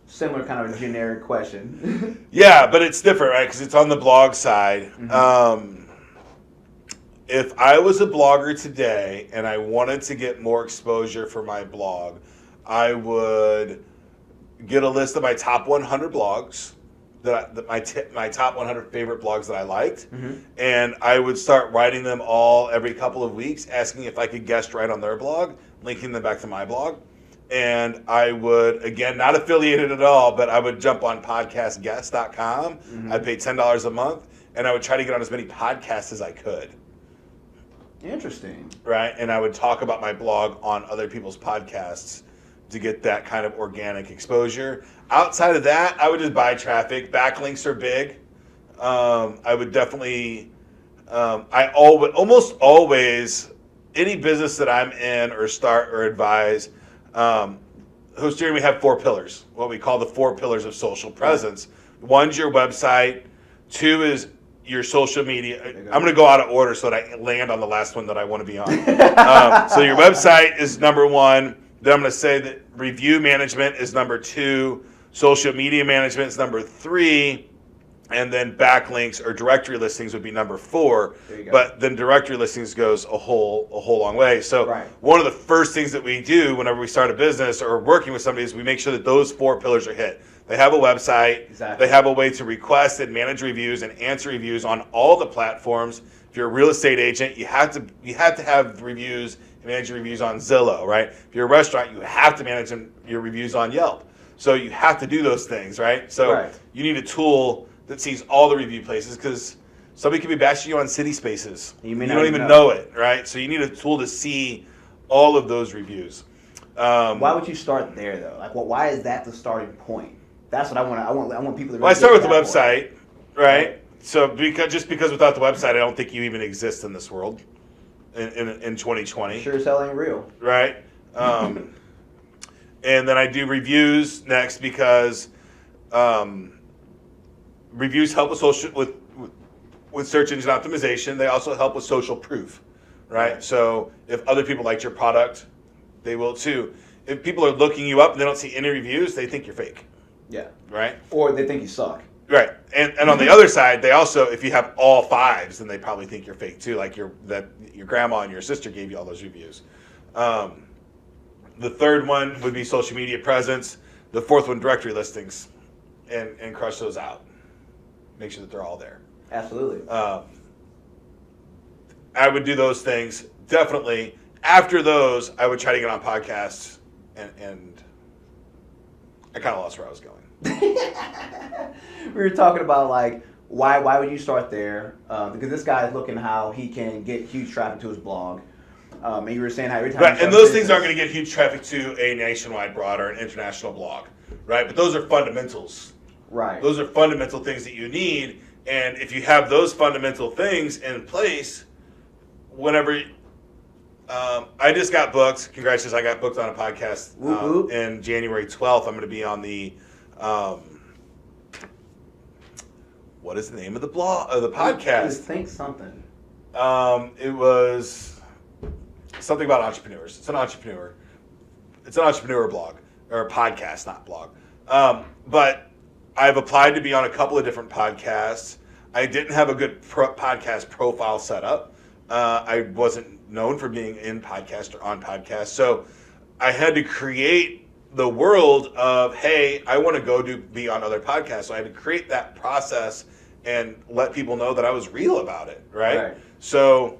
Similar kind of a generic question. Yeah, but it's different, right? Because it's on the blog side. Mm-hmm. If I was a blogger today and I wanted to get more exposure for my blog, I would get a list of my top 100 blogs, my top 100 favorite blogs that I liked, and I would start writing them all every couple of weeks, asking if I could guest write on their blog, linking them back to my blog. And I would, again, not affiliated at all, but I would jump on podcastguest.com. I'd pay $10 a month, and I would try to get on as many podcasts as I could. Interesting. Right? And I would talk about my blog on other people's podcasts to get that kind of organic exposure. Outside of that, I would just buy traffic. Backlinks are big. I would definitely, almost always, any business that I'm in or start or advise, Host Jeremy, we have 4 pillars, what we call the 4 pillars of social presence. One's your website. 2 is your social media. I'm going to go out of order so that I land on the last one that I want to be on. So your website is number 1. Then I'm going to say that review management is number 2. Social media management is number 3. And then backlinks or directory listings would be number 4. But then directory listings goes a whole long way. So one of the first things that we do whenever we start a business or working with somebody is we make sure that those 4 pillars are hit. They have a website. Exactly. They have a way to request and manage reviews and answer reviews on all the platforms. If you're a real estate agent, you have to have reviews and manage your reviews on Zillow, right? If you're a restaurant, you have to manage your reviews on Yelp. So you have to do those things, right? So you need a tool that sees all the review places, because somebody could be bashing you on City Spaces. You don't even know it, right? So you need a tool to see all of those reviews. Why would you start there though? Like, why is that the starting point? That's what I want. I want people to. Well, I start with the website, right? So because without the website, I don't think you even exist in this world in 2020. Sure as hell ain't real, right? And then I do reviews next because. Reviews help with search engine optimization. They also help with social proof, right? So if other people liked your product, they will too. If people are looking you up and they don't see any reviews, they think you're fake. Yeah. Right? Or they think you suck. Right. And on the other side, they also, if you have all 5s, then they probably think you're fake too. Like your grandma and your sister gave you all those reviews. The 3rd one would be social media presence. The 4th one, directory listings, and crush those out. Make sure that they're all there. Absolutely. I would do those things. Definitely. After those, I would try to get on podcasts, and I kind of lost where I was going. We were talking about, like, why would you start there? Because this guy is looking how he can get huge traffic to his blog. And you were saying how every time. Right, and those things aren't going to get huge traffic to a nationwide, broad, or an international blog, right? But those are fundamentals. Right. Those are fundamental things that you need, and if you have those fundamental things in place, whenever. I just got booked. Congratulations! I got booked on a podcast in January 12th. I'm going to be on the. What is the name of the blog? The podcast? Just think something. It was something about entrepreneurs. It's an entrepreneur blog or a podcast, not blog. But I've applied to be on a couple of different podcasts. I didn't have a good podcast profile set up. I wasn't known for being in podcast or on podcast, so I had to create the world of, hey, I want to go be on other podcasts. So I had to create that process and let people know that I was real about it, right? So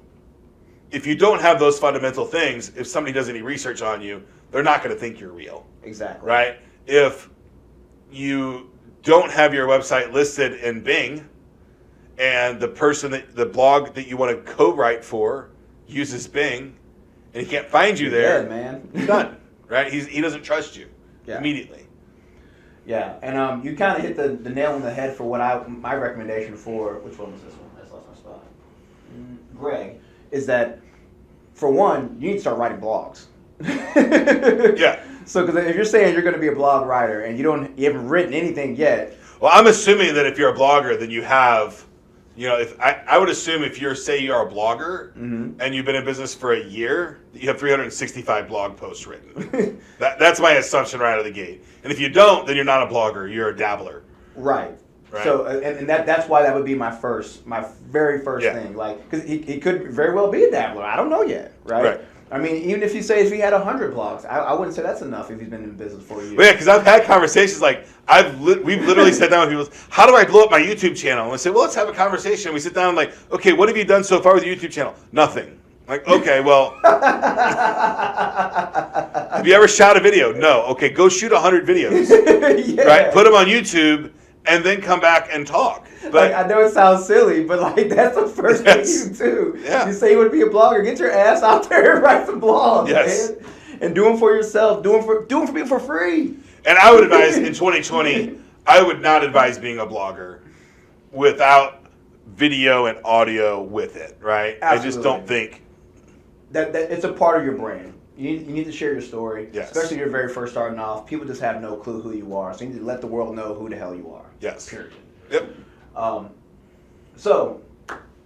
if you don't have those fundamental things, if somebody does any research on you, they're not going to think you're real. Exactly. Right? If you don't have your website listed in Bing and the blog that you want to co-write for uses Bing and he can't find you there, man. You're done. Right? He doesn't trust you immediately. Yeah, and you kind of hit the nail on the head for what my recommendation for, which one was this one? I just lost my spot. Greg, is that, for one, you need to start writing blogs. Yeah. So, because if you're saying you're going to be a blog writer and you haven't written anything yet. Well, I'm assuming that if you're a blogger, then you have, if I would assume if you're a blogger and you've been in business for a year, you have 365 blog posts written. That's my assumption right out of the gate. And if you don't, then you're not a blogger. You're a dabbler. Right. So, and that's why that would be my very first thing. Like, because he could very well be a dabbler. I don't know yet. Right. I mean, even if he had 100 blogs, I wouldn't say that's enough if he's been in business for a year. But yeah, because I've had conversations like we've literally sat down with people. How do I blow up my YouTube channel? And I say, well, let's have a conversation. We sit down and like, okay, what have you done so far with your YouTube channel? Nothing. Like, okay, well, have you ever shot a video? No. Okay, go shoot 100 videos. Right? Put them on YouTube and then come back and talk. But I know it sounds silly, but that's the first thing you do. Yeah. You say you want to be a blogger, get your ass out there and write some blogs, man. And do them for yourself. Do them for people for free. And I would advise in 2020, I would not advise being a blogger without video and audio with it, right? Absolutely. I just don't think that it's a part of your brand. You need to share your story, especially if you're very first starting off. People just have no clue who you are, so you need to let the world know who the hell you are. Yes. Period. Yep. So,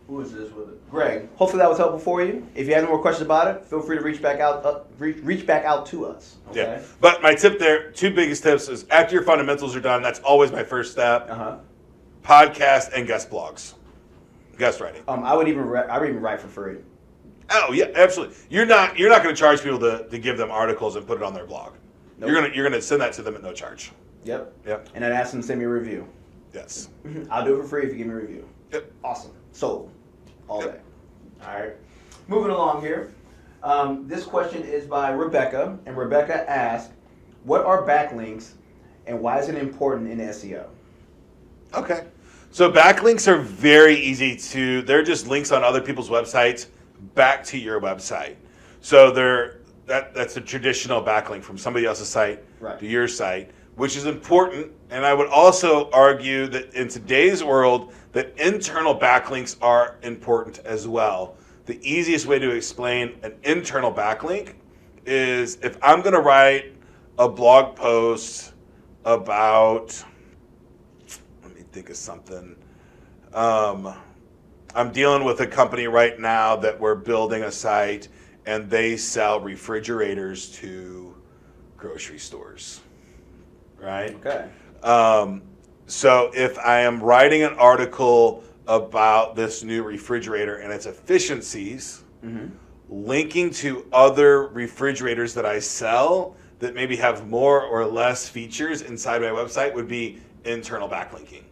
who is this with it? Greg. Hopefully that was helpful for you. If you have any more questions about it, feel free to reach back out. Reach back out to us. Okay? Yeah. But my tip there, two biggest tips is after your fundamentals are done, that's always my first step. Podcast and guest blogs, guest writing. I would even write for free. Oh yeah, absolutely. You're not going to charge people to give them articles and put it on their blog. Nope. You're gonna send that to them at no charge. Yep. And then ask them to send me a review. Yes. I'll do it for free if you give me a review. Yep. Awesome. Sold. All day. All right. Moving along here. This question is by Rebecca, and Rebecca asked, "What are backlinks, and why is it important in SEO?" Okay. So backlinks are very easy they're just links on other people's websites back to your website. So that's a traditional backlink from somebody else's site to your site, which is important. And I would also argue that in today's world, that internal backlinks are important as well. The easiest way to explain an internal backlink is if I'm going to write a blog post about, let me think of something. I'm dealing with a company right now that we're building a site, and they sell refrigerators to grocery stores, right? Okay. So if I am writing an article about this new refrigerator and its efficiencies, linking to other refrigerators that I sell that maybe have more or less features inside my website would be internal backlinking.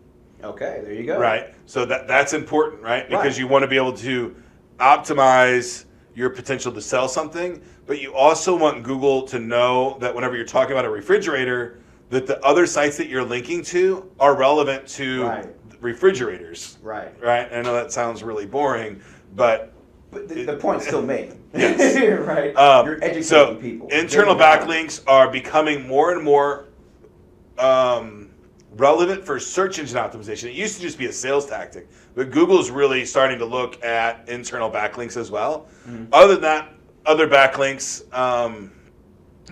Okay, there you go. Right. So that's important, right? Because you want to be able to optimize your potential to sell something, but you also want Google to know that whenever you're talking about a refrigerator, that the other sites that you're linking to are relevant to refrigerators. Right. Right. I know that sounds really boring, but But the point's still made. Yes. Right? You're educating so people. Internal backlinks are becoming more and more relevant for search engine optimization. It used to just be a sales tactic, but Google's really starting to look at internal backlinks as well. Mm-hmm. Other than that, other backlinks,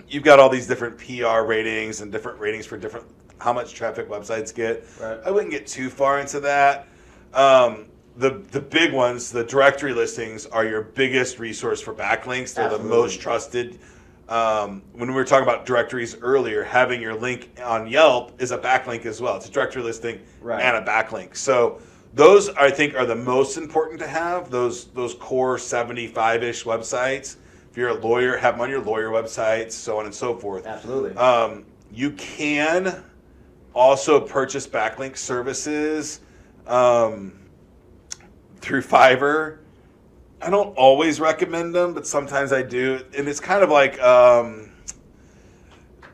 you've got all these different PR ratings and different ratings for different how much traffic websites get. Right. I wouldn't get too far into that. The big ones, the directory listings, are your biggest resource for backlinks. They're Absolutely. The most trusted. When we were talking about directories earlier, having your link on Yelp is a backlink as well. It's a directory listing and a backlink. So those, I think, are the most important to have, those core 75-ish websites. If you're a lawyer, have them on your lawyer websites, so on and so forth. Absolutely. You can also purchase backlink services through Fiverr. I don't always recommend them, but sometimes I do. And it's kind of like,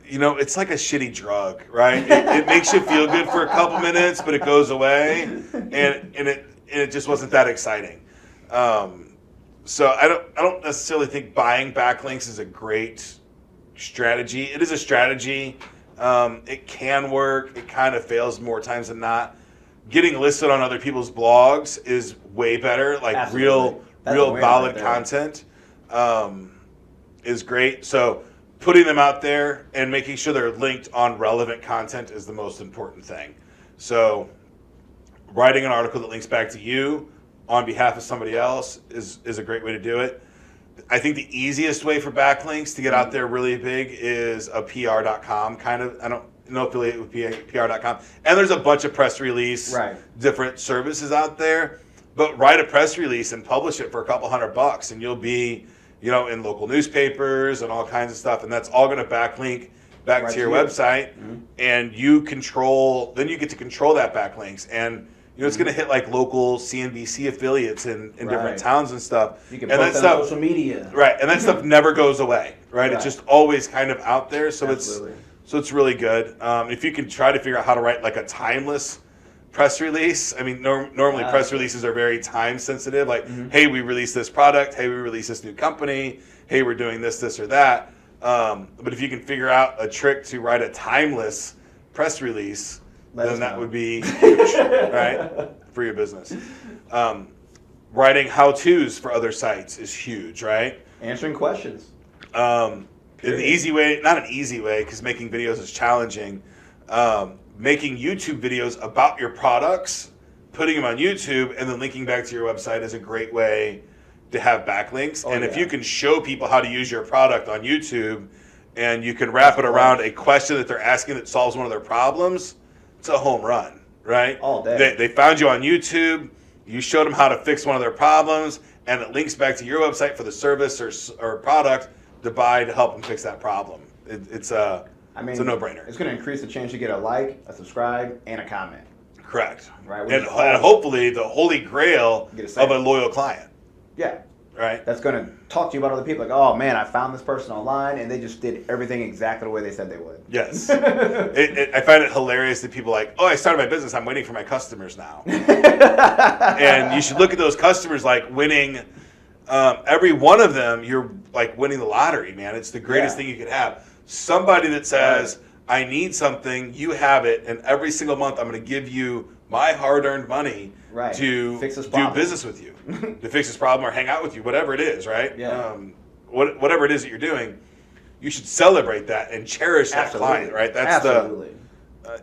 it's like a shitty drug, right? It makes you feel good for a couple minutes, but it goes away, and it just wasn't that exciting. So I don't necessarily think buying backlinks is a great strategy. It is a strategy. It can work. It kind of fails more times than not. Getting listed on other people's blogs is way better. Like Absolutely. real valid content is great. So putting them out there and making sure they're linked on relevant content is the most important thing. So writing an article that links back to you on behalf of somebody else is a great way to do it. I think the easiest way for backlinks to get out there really big is a PR.com kind of. I don't know affiliate with PR.com. And there's a bunch of press release, different services out there. But write a press release and publish it for a couple $100 and you'll be, in local newspapers and all kinds of stuff. And that's all going to backlink back to your website. Mm-hmm. And you get to control that backlinks. And it's going to hit like local CNBC affiliates in different towns and stuff. You can post that on social media. Right. And that stuff never goes away, right? It's just always kind of out there. So it's really good. If you can try to figure out how to write like a timeless press release. I mean, normally press releases are very time sensitive. Like, hey, we released this product. Hey, we released this new company. Hey, we're doing this or that. But if you can figure out a trick to write a timeless press release, then that would be huge, right, for your business. Writing how-tos for other sites is huge, right? Answering questions. In the easy way, not an easy way, because making videos is challenging. Making YouTube videos about your products, putting them on YouTube, and then linking back to your website is a great way to have backlinks. If you can show people how to use your product on YouTube, and you can wrap it around a question that they're asking that solves one of their problems, it's a home run, right? All day. They found you on YouTube, you showed them how to fix one of their problems, and it links back to your website for the service or product to buy to help them fix that problem. It's a no-brainer. It's going to increase the chance you get a like, a subscribe, and a comment. Correct. Right. And hopefully the holy grail of a loyal client. Yeah. Right. That's going to talk to you about other people. Like, oh man, I found this person online, and they just did everything exactly the way they said they would. Yes. I find it hilarious that people are like, oh, I started my business. I'm waiting for my customers now. And you should look at those customers like winning. Every one of them, you're like winning the lottery, man. It's the greatest thing you could have. Somebody that says, I need something, you have it, and every single month I'm going to give you my hard-earned money to do business with you, to fix this problem or hang out with you, whatever it is, right? Yeah. Whatever it is that you're doing, you should celebrate that and cherish that client, right? That's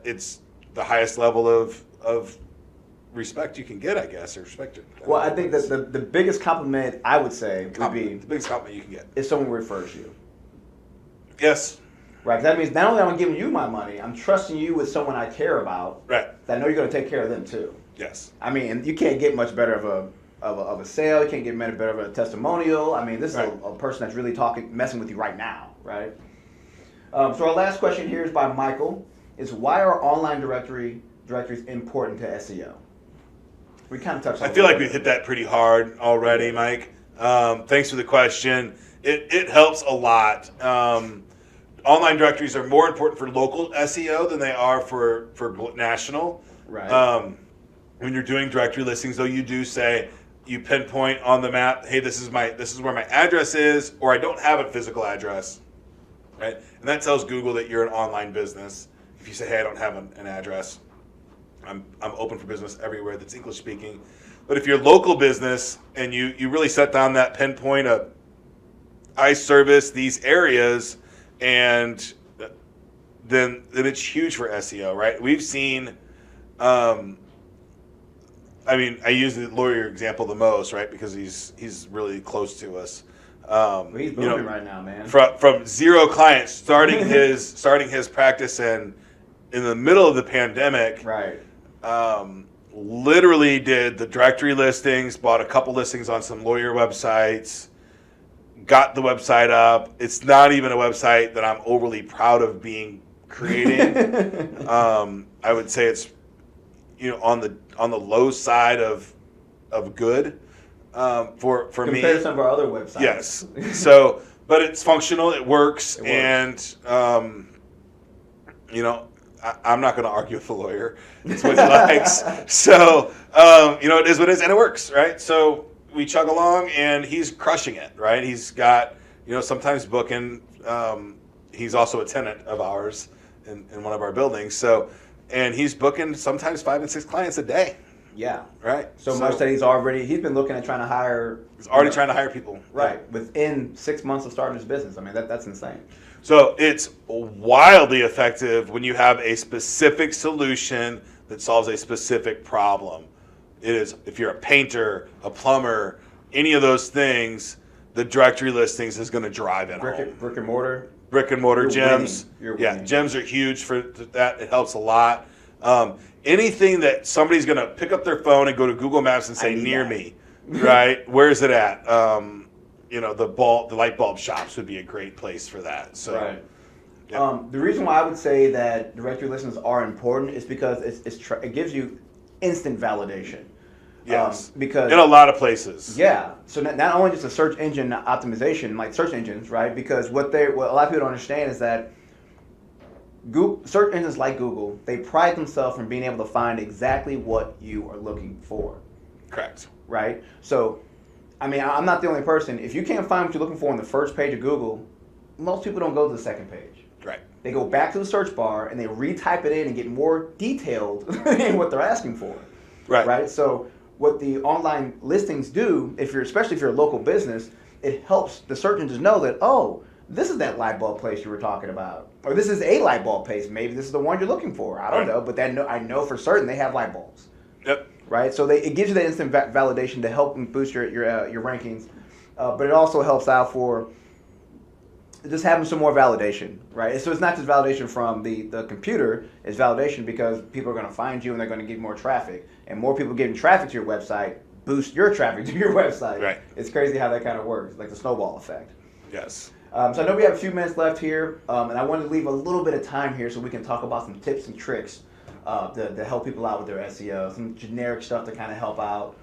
it's the highest level of respect you can get, I guess, or respect. Well, I think that the biggest compliment I would say would be the biggest compliment you can get is someone refers you. Yes. Right, 'cause that means not only am I giving you my money, I'm trusting you with someone I care about. Right. That I know you're going to take care of them too. Yes. I mean, you can't get much better of a sale. You can't get much better of a testimonial. I mean, this is a person that's really messing with you right now, right? So our last question here is by Michael. Is why are online directories important to SEO? We kind of touched on it. I feel like we've hit that pretty hard already, Mike. Thanks for the question. It helps a lot. Online directories are more important for local SEO than they are for national. Right. When you're doing directory listings, though, you do say, you pinpoint on the map, hey, this is where my address is, or I don't have a physical address, right? And that tells Google that you're an online business. If you say, hey, I don't have an address, I'm open for business everywhere that's English speaking. But if you're a local business and you really set down that pinpoint of, I service these areas, and then it's huge for SEO, right? We've seen, I mean, I use the lawyer example the most, right? Because he's really close to us. He's booming right now, man. From 0 clients, starting his practice in the middle of the pandemic. Right. Literally did the directory listings, bought a couple listings on some lawyer websites, got the website up. It's not even a website that I'm overly proud of being creating. I would say it's on the low side of good for me. Compared to some of our other websites. Yes. So, but it's functional. It works. And I'm not going to argue with the lawyer. It's what he likes. So it is what it is, and it works, right? So we chug along, and he's crushing it, right? He's got sometimes booking. He's also a tenant of ours in one of our buildings. So. And he's booking sometimes 5 and 6 clients a day. Yeah. Right. So much that he's been looking at trying to hire. He's already trying to hire people. Right. Yeah. Within 6 months of starting his business. I mean, that's insane. So it's wildly effective when you have a specific solution that solves a specific problem. It is, if you're a painter, a plumber, any of those things, the directory listings is going to drive it home. Brick and mortar. Brick and mortar gyms. Yeah, gyms are huge for that. It helps a lot. Anything that somebody's going to pick up their phone and go to Google Maps and say, near me, right? Where is it at? The light bulb shops would be a great place for that. So, right. Yeah. The reason why I would say that directory listings are important is because it gives you instant validation. Yes, because in a lot of places. Yeah, so not only just a search engine optimization, like search engines, right? Because what a lot of people don't understand is that search engines like Google, they pride themselves in being able to find exactly what you are looking for. Correct. Right? So, I mean, I'm not the only person. If you can't find what you're looking for on the first page of Google, most people don't go to the second page. Right. They go back to the search bar and they retype it in and get more detailed in what they're asking for. Right. Right? So, what the online listings do, especially if you're a local business, it helps the search engines know that, oh, this is that light bulb place you were talking about, or this is a light bulb place. Maybe this is the one you're looking for. I don't know, but I know for certain they have light bulbs. Yep. Right. So it gives you that instant validation to help boost your rankings, but it also helps out for just having some more validation, right? So it's not just validation from the computer, it's validation because people are going to find you and they're going to get more traffic. And more people getting traffic to your website boost your traffic to your website. Right. It's crazy how that kind of works, like the snowball effect. Yes. So I know we have a few minutes left here, and I wanted to leave a little bit of time here so we can talk about some tips and tricks to help people out with their SEO, some generic stuff to kind of help out.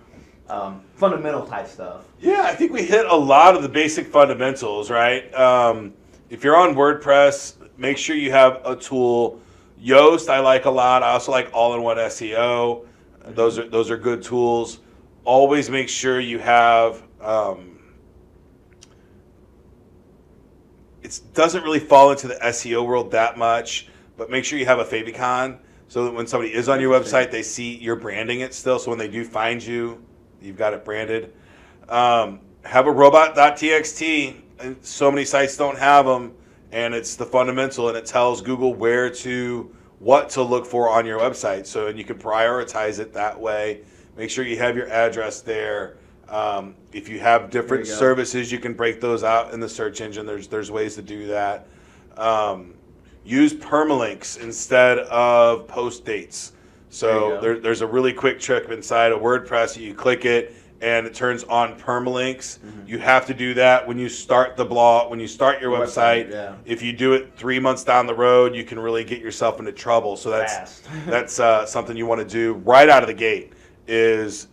Fundamental type stuff. Yeah, I think we hit a lot of the basic fundamentals, right? If you're on WordPress, make sure you have a tool. Yoast, I like a lot. I also like all-in-one SEO. Those are good tools. Always make sure you have. It doesn't really fall into the SEO world that much, but make sure you have a favicon so that when somebody is on your website, they see you're branding it still. So when they do find you, you've got it branded. Have a robot.txt. And so many sites don't have them, and it's the fundamental, and it tells Google what to look for on your website. So and you can prioritize it that way. Make sure you have your address there. If you have different services, you can break those out in the search engine. There's ways to do that. Use permalinks instead of post dates. So there's a really quick trick inside of WordPress. You click it, and it turns on permalinks. Mm-hmm. You have to do that when you start the blog, when you start your website. Yeah. If you do it 3 months down the road, you can really get yourself into trouble. So that's something you want to do right out of the gate is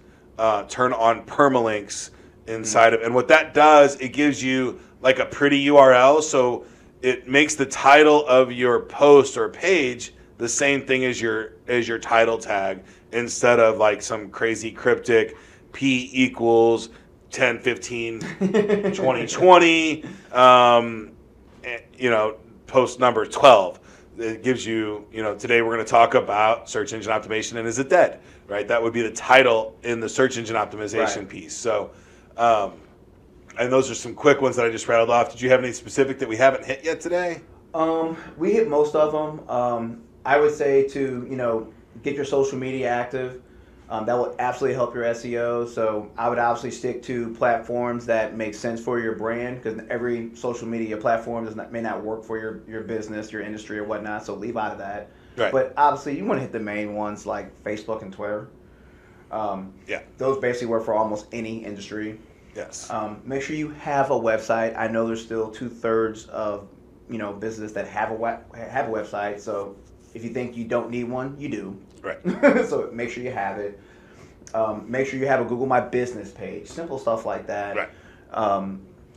turn on permalinks inside of, and what that does, it gives you like a pretty URL. So it makes the title of your post or page the same thing as your title tag instead of like some crazy cryptic P equals 10, 15, 20, 20, post number 12. It gives you, today we're going to talk about search engine optimization and is it dead, right? That would be the title in the search engine optimization piece. So, and those are some quick ones that I just rattled off. Did you have any specific that we haven't hit yet today? We hit most of them. I would say to, get your social media active. That will absolutely help your SEO. So I would obviously stick to platforms that make sense for your brand, because every social media platform may not work for your business, your industry, or whatnot. So leave out of that. Right. But obviously, you want to hit the main ones like Facebook and Twitter. Those basically work for almost any industry. Yes. Make sure you have a website. I know there's still 2/3 of business that have a website. So if you think you don't need one, you do. Right. So make sure you have it. Make sure you have a Google My Business page. Simple stuff like that. Right.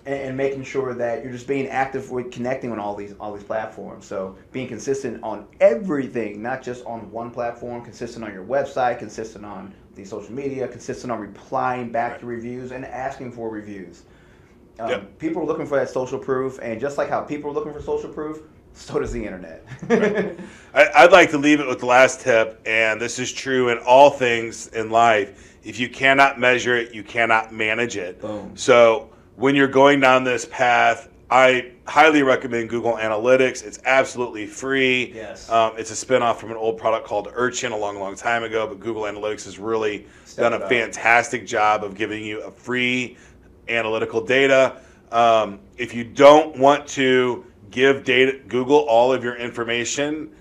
And making sure that you're just being active with connecting on all these platforms. So being consistent on everything, not just on one platform. Consistent on your website. Consistent on the social media. Consistent on replying back to reviews and asking for reviews. People are looking for that social proof, and just like how people are looking for social proof, so does the internet. Right. I'd like to leave it with the last tip, and this is true in all things in life. If you cannot measure it, you cannot manage it. Boom. So when you're going down this path, I highly recommend Google Analytics. It's absolutely free. Yes. It's a spinoff from an old product called Urchin a long, long time ago, but Google Analytics has really done a fantastic job of giving you a free analytical data. If you don't want to give Google all of your information,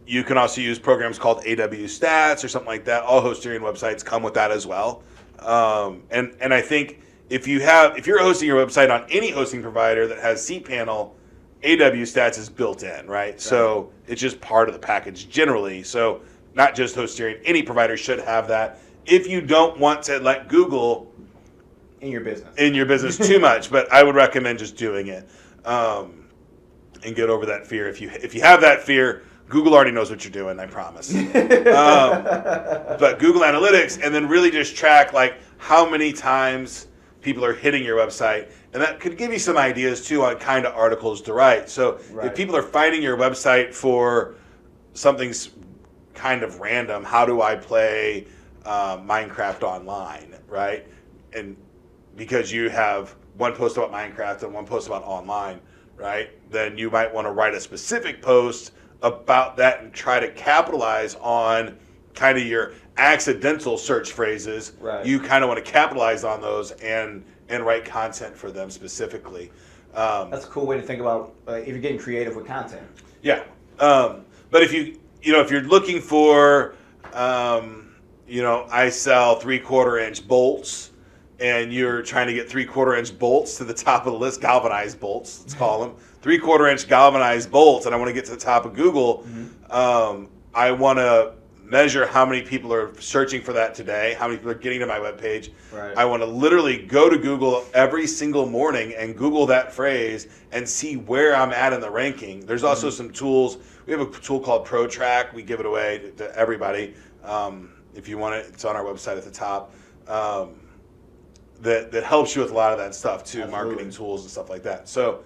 you can also use programs called AW Stats or something like that. All hosting websites come with that as well. And I think if you're hosting your website on any hosting provider that has cPanel, AW Stats is built in, right? So it's just part of the package generally. So not just hosting, any provider should have that. If you don't want to let Google in your business too much, but I would recommend just doing it. And get over that fear. If you have that fear, Google already knows what you're doing, I promise. But Google Analytics, and then really just track like how many times people are hitting your website, and that could give you some ideas too on kind of articles to write. So if people are finding your website for something's kind of random, how do I play Minecraft online, right? And because you have one post about Minecraft and one post about online, right? Then you might want to write a specific post about that and try to capitalize on kind of your accidental search phrases. Right. You kind of want to capitalize on those and write content for them specifically. That's a cool way to think about if you're getting creative with content. Yeah. But if if you're looking for, I sell 3/4 inch bolts, and you're trying to get 3/4 inch bolts to the top of the list, galvanized bolts, let's call them 3/4 inch galvanized bolts, and I want to get to the top of Google. I want to measure how many people are searching for that today, how many people are getting to my webpage. Right. I want to literally go to Google every single morning and Google that phrase and see where I'm at in the ranking. There's also some tools. We have a tool called ProTrack. We give it away to everybody. If you want it, it's on our website at the top. That helps you with a lot of that stuff too, marketing tools and stuff like that. So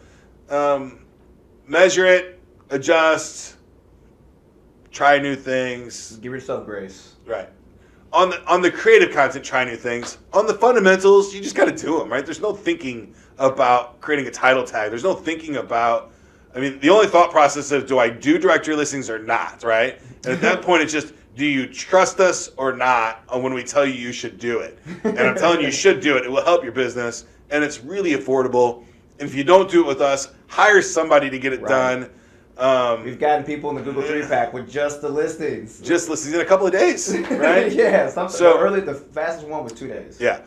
measure it, adjust, try new things. Give yourself grace. Right. On the creative content, try new things. On the fundamentals, you just got to do them, right? There's no thinking about creating a title tag. There's no thinking about, the only thought process is, do I do directory listings or not, right? And at that point, it's just, do you trust us or not when we tell you should do it? And I'm telling you should do it. It will help your business, and it's really affordable. And if you don't do it with us, hire somebody to get it done. We've gotten people in the Google 3-pack with just the listings. Just listings in a couple of days, right? Yeah. The fastest one was 2 days. Yeah.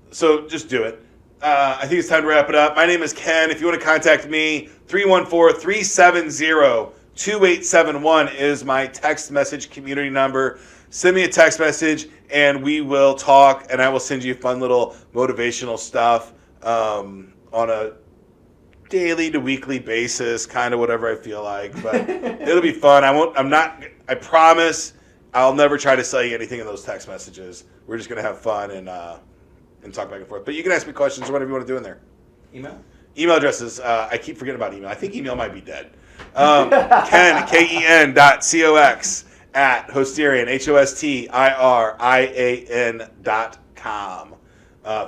So just do it. I think it's time to wrap it up. My name is Ken. If you want to contact me, 314-370-2871 is my text message community number. Send me a text message and we will talk, and I will send you fun little motivational stuff on a daily to weekly basis, kind of whatever I feel like. But it'll be fun. I promise I'll never try to sell you anything in those text messages. We're just going to have fun and talk back and forth. But you can ask me questions or whatever you want to do in there. Email? Email addresses. I keep forgetting about email. I think email might be dead. Ken, KEN.COX @Hosterian, HOSTIRIAN.com.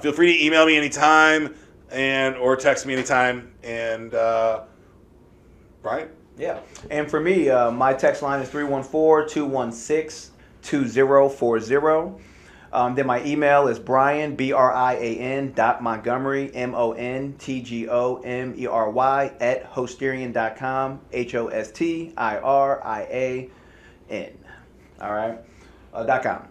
Feel free to email me anytime or text me anytime. And Brian? Yeah. And for me, my text line is 314-216-2040. Then my email is Brian, BRIAN .Montgomery, MONTGOMERY @Hosterian.com, HOSTIRIAN. All right. .com.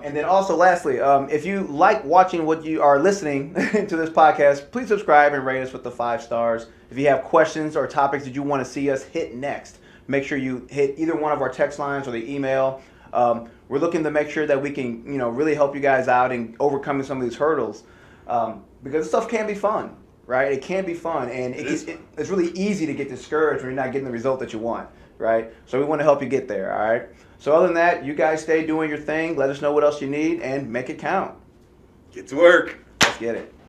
And then also, lastly, if you like watching what you are listening to this podcast, please subscribe and rate us with the 5 stars. If you have questions or topics that you want to see us hit next, make sure you hit either one of our text lines or the email. We're looking to make sure that we can, really help you guys out in overcoming some of these hurdles, because stuff can be fun, right? It can be fun, and it's really easy to get discouraged when you're not getting the result that you want, right? So we want to help you get there, all right? So other than that, you guys stay doing your thing. Let us know what else you need and make it count. Get to work. Let's get it.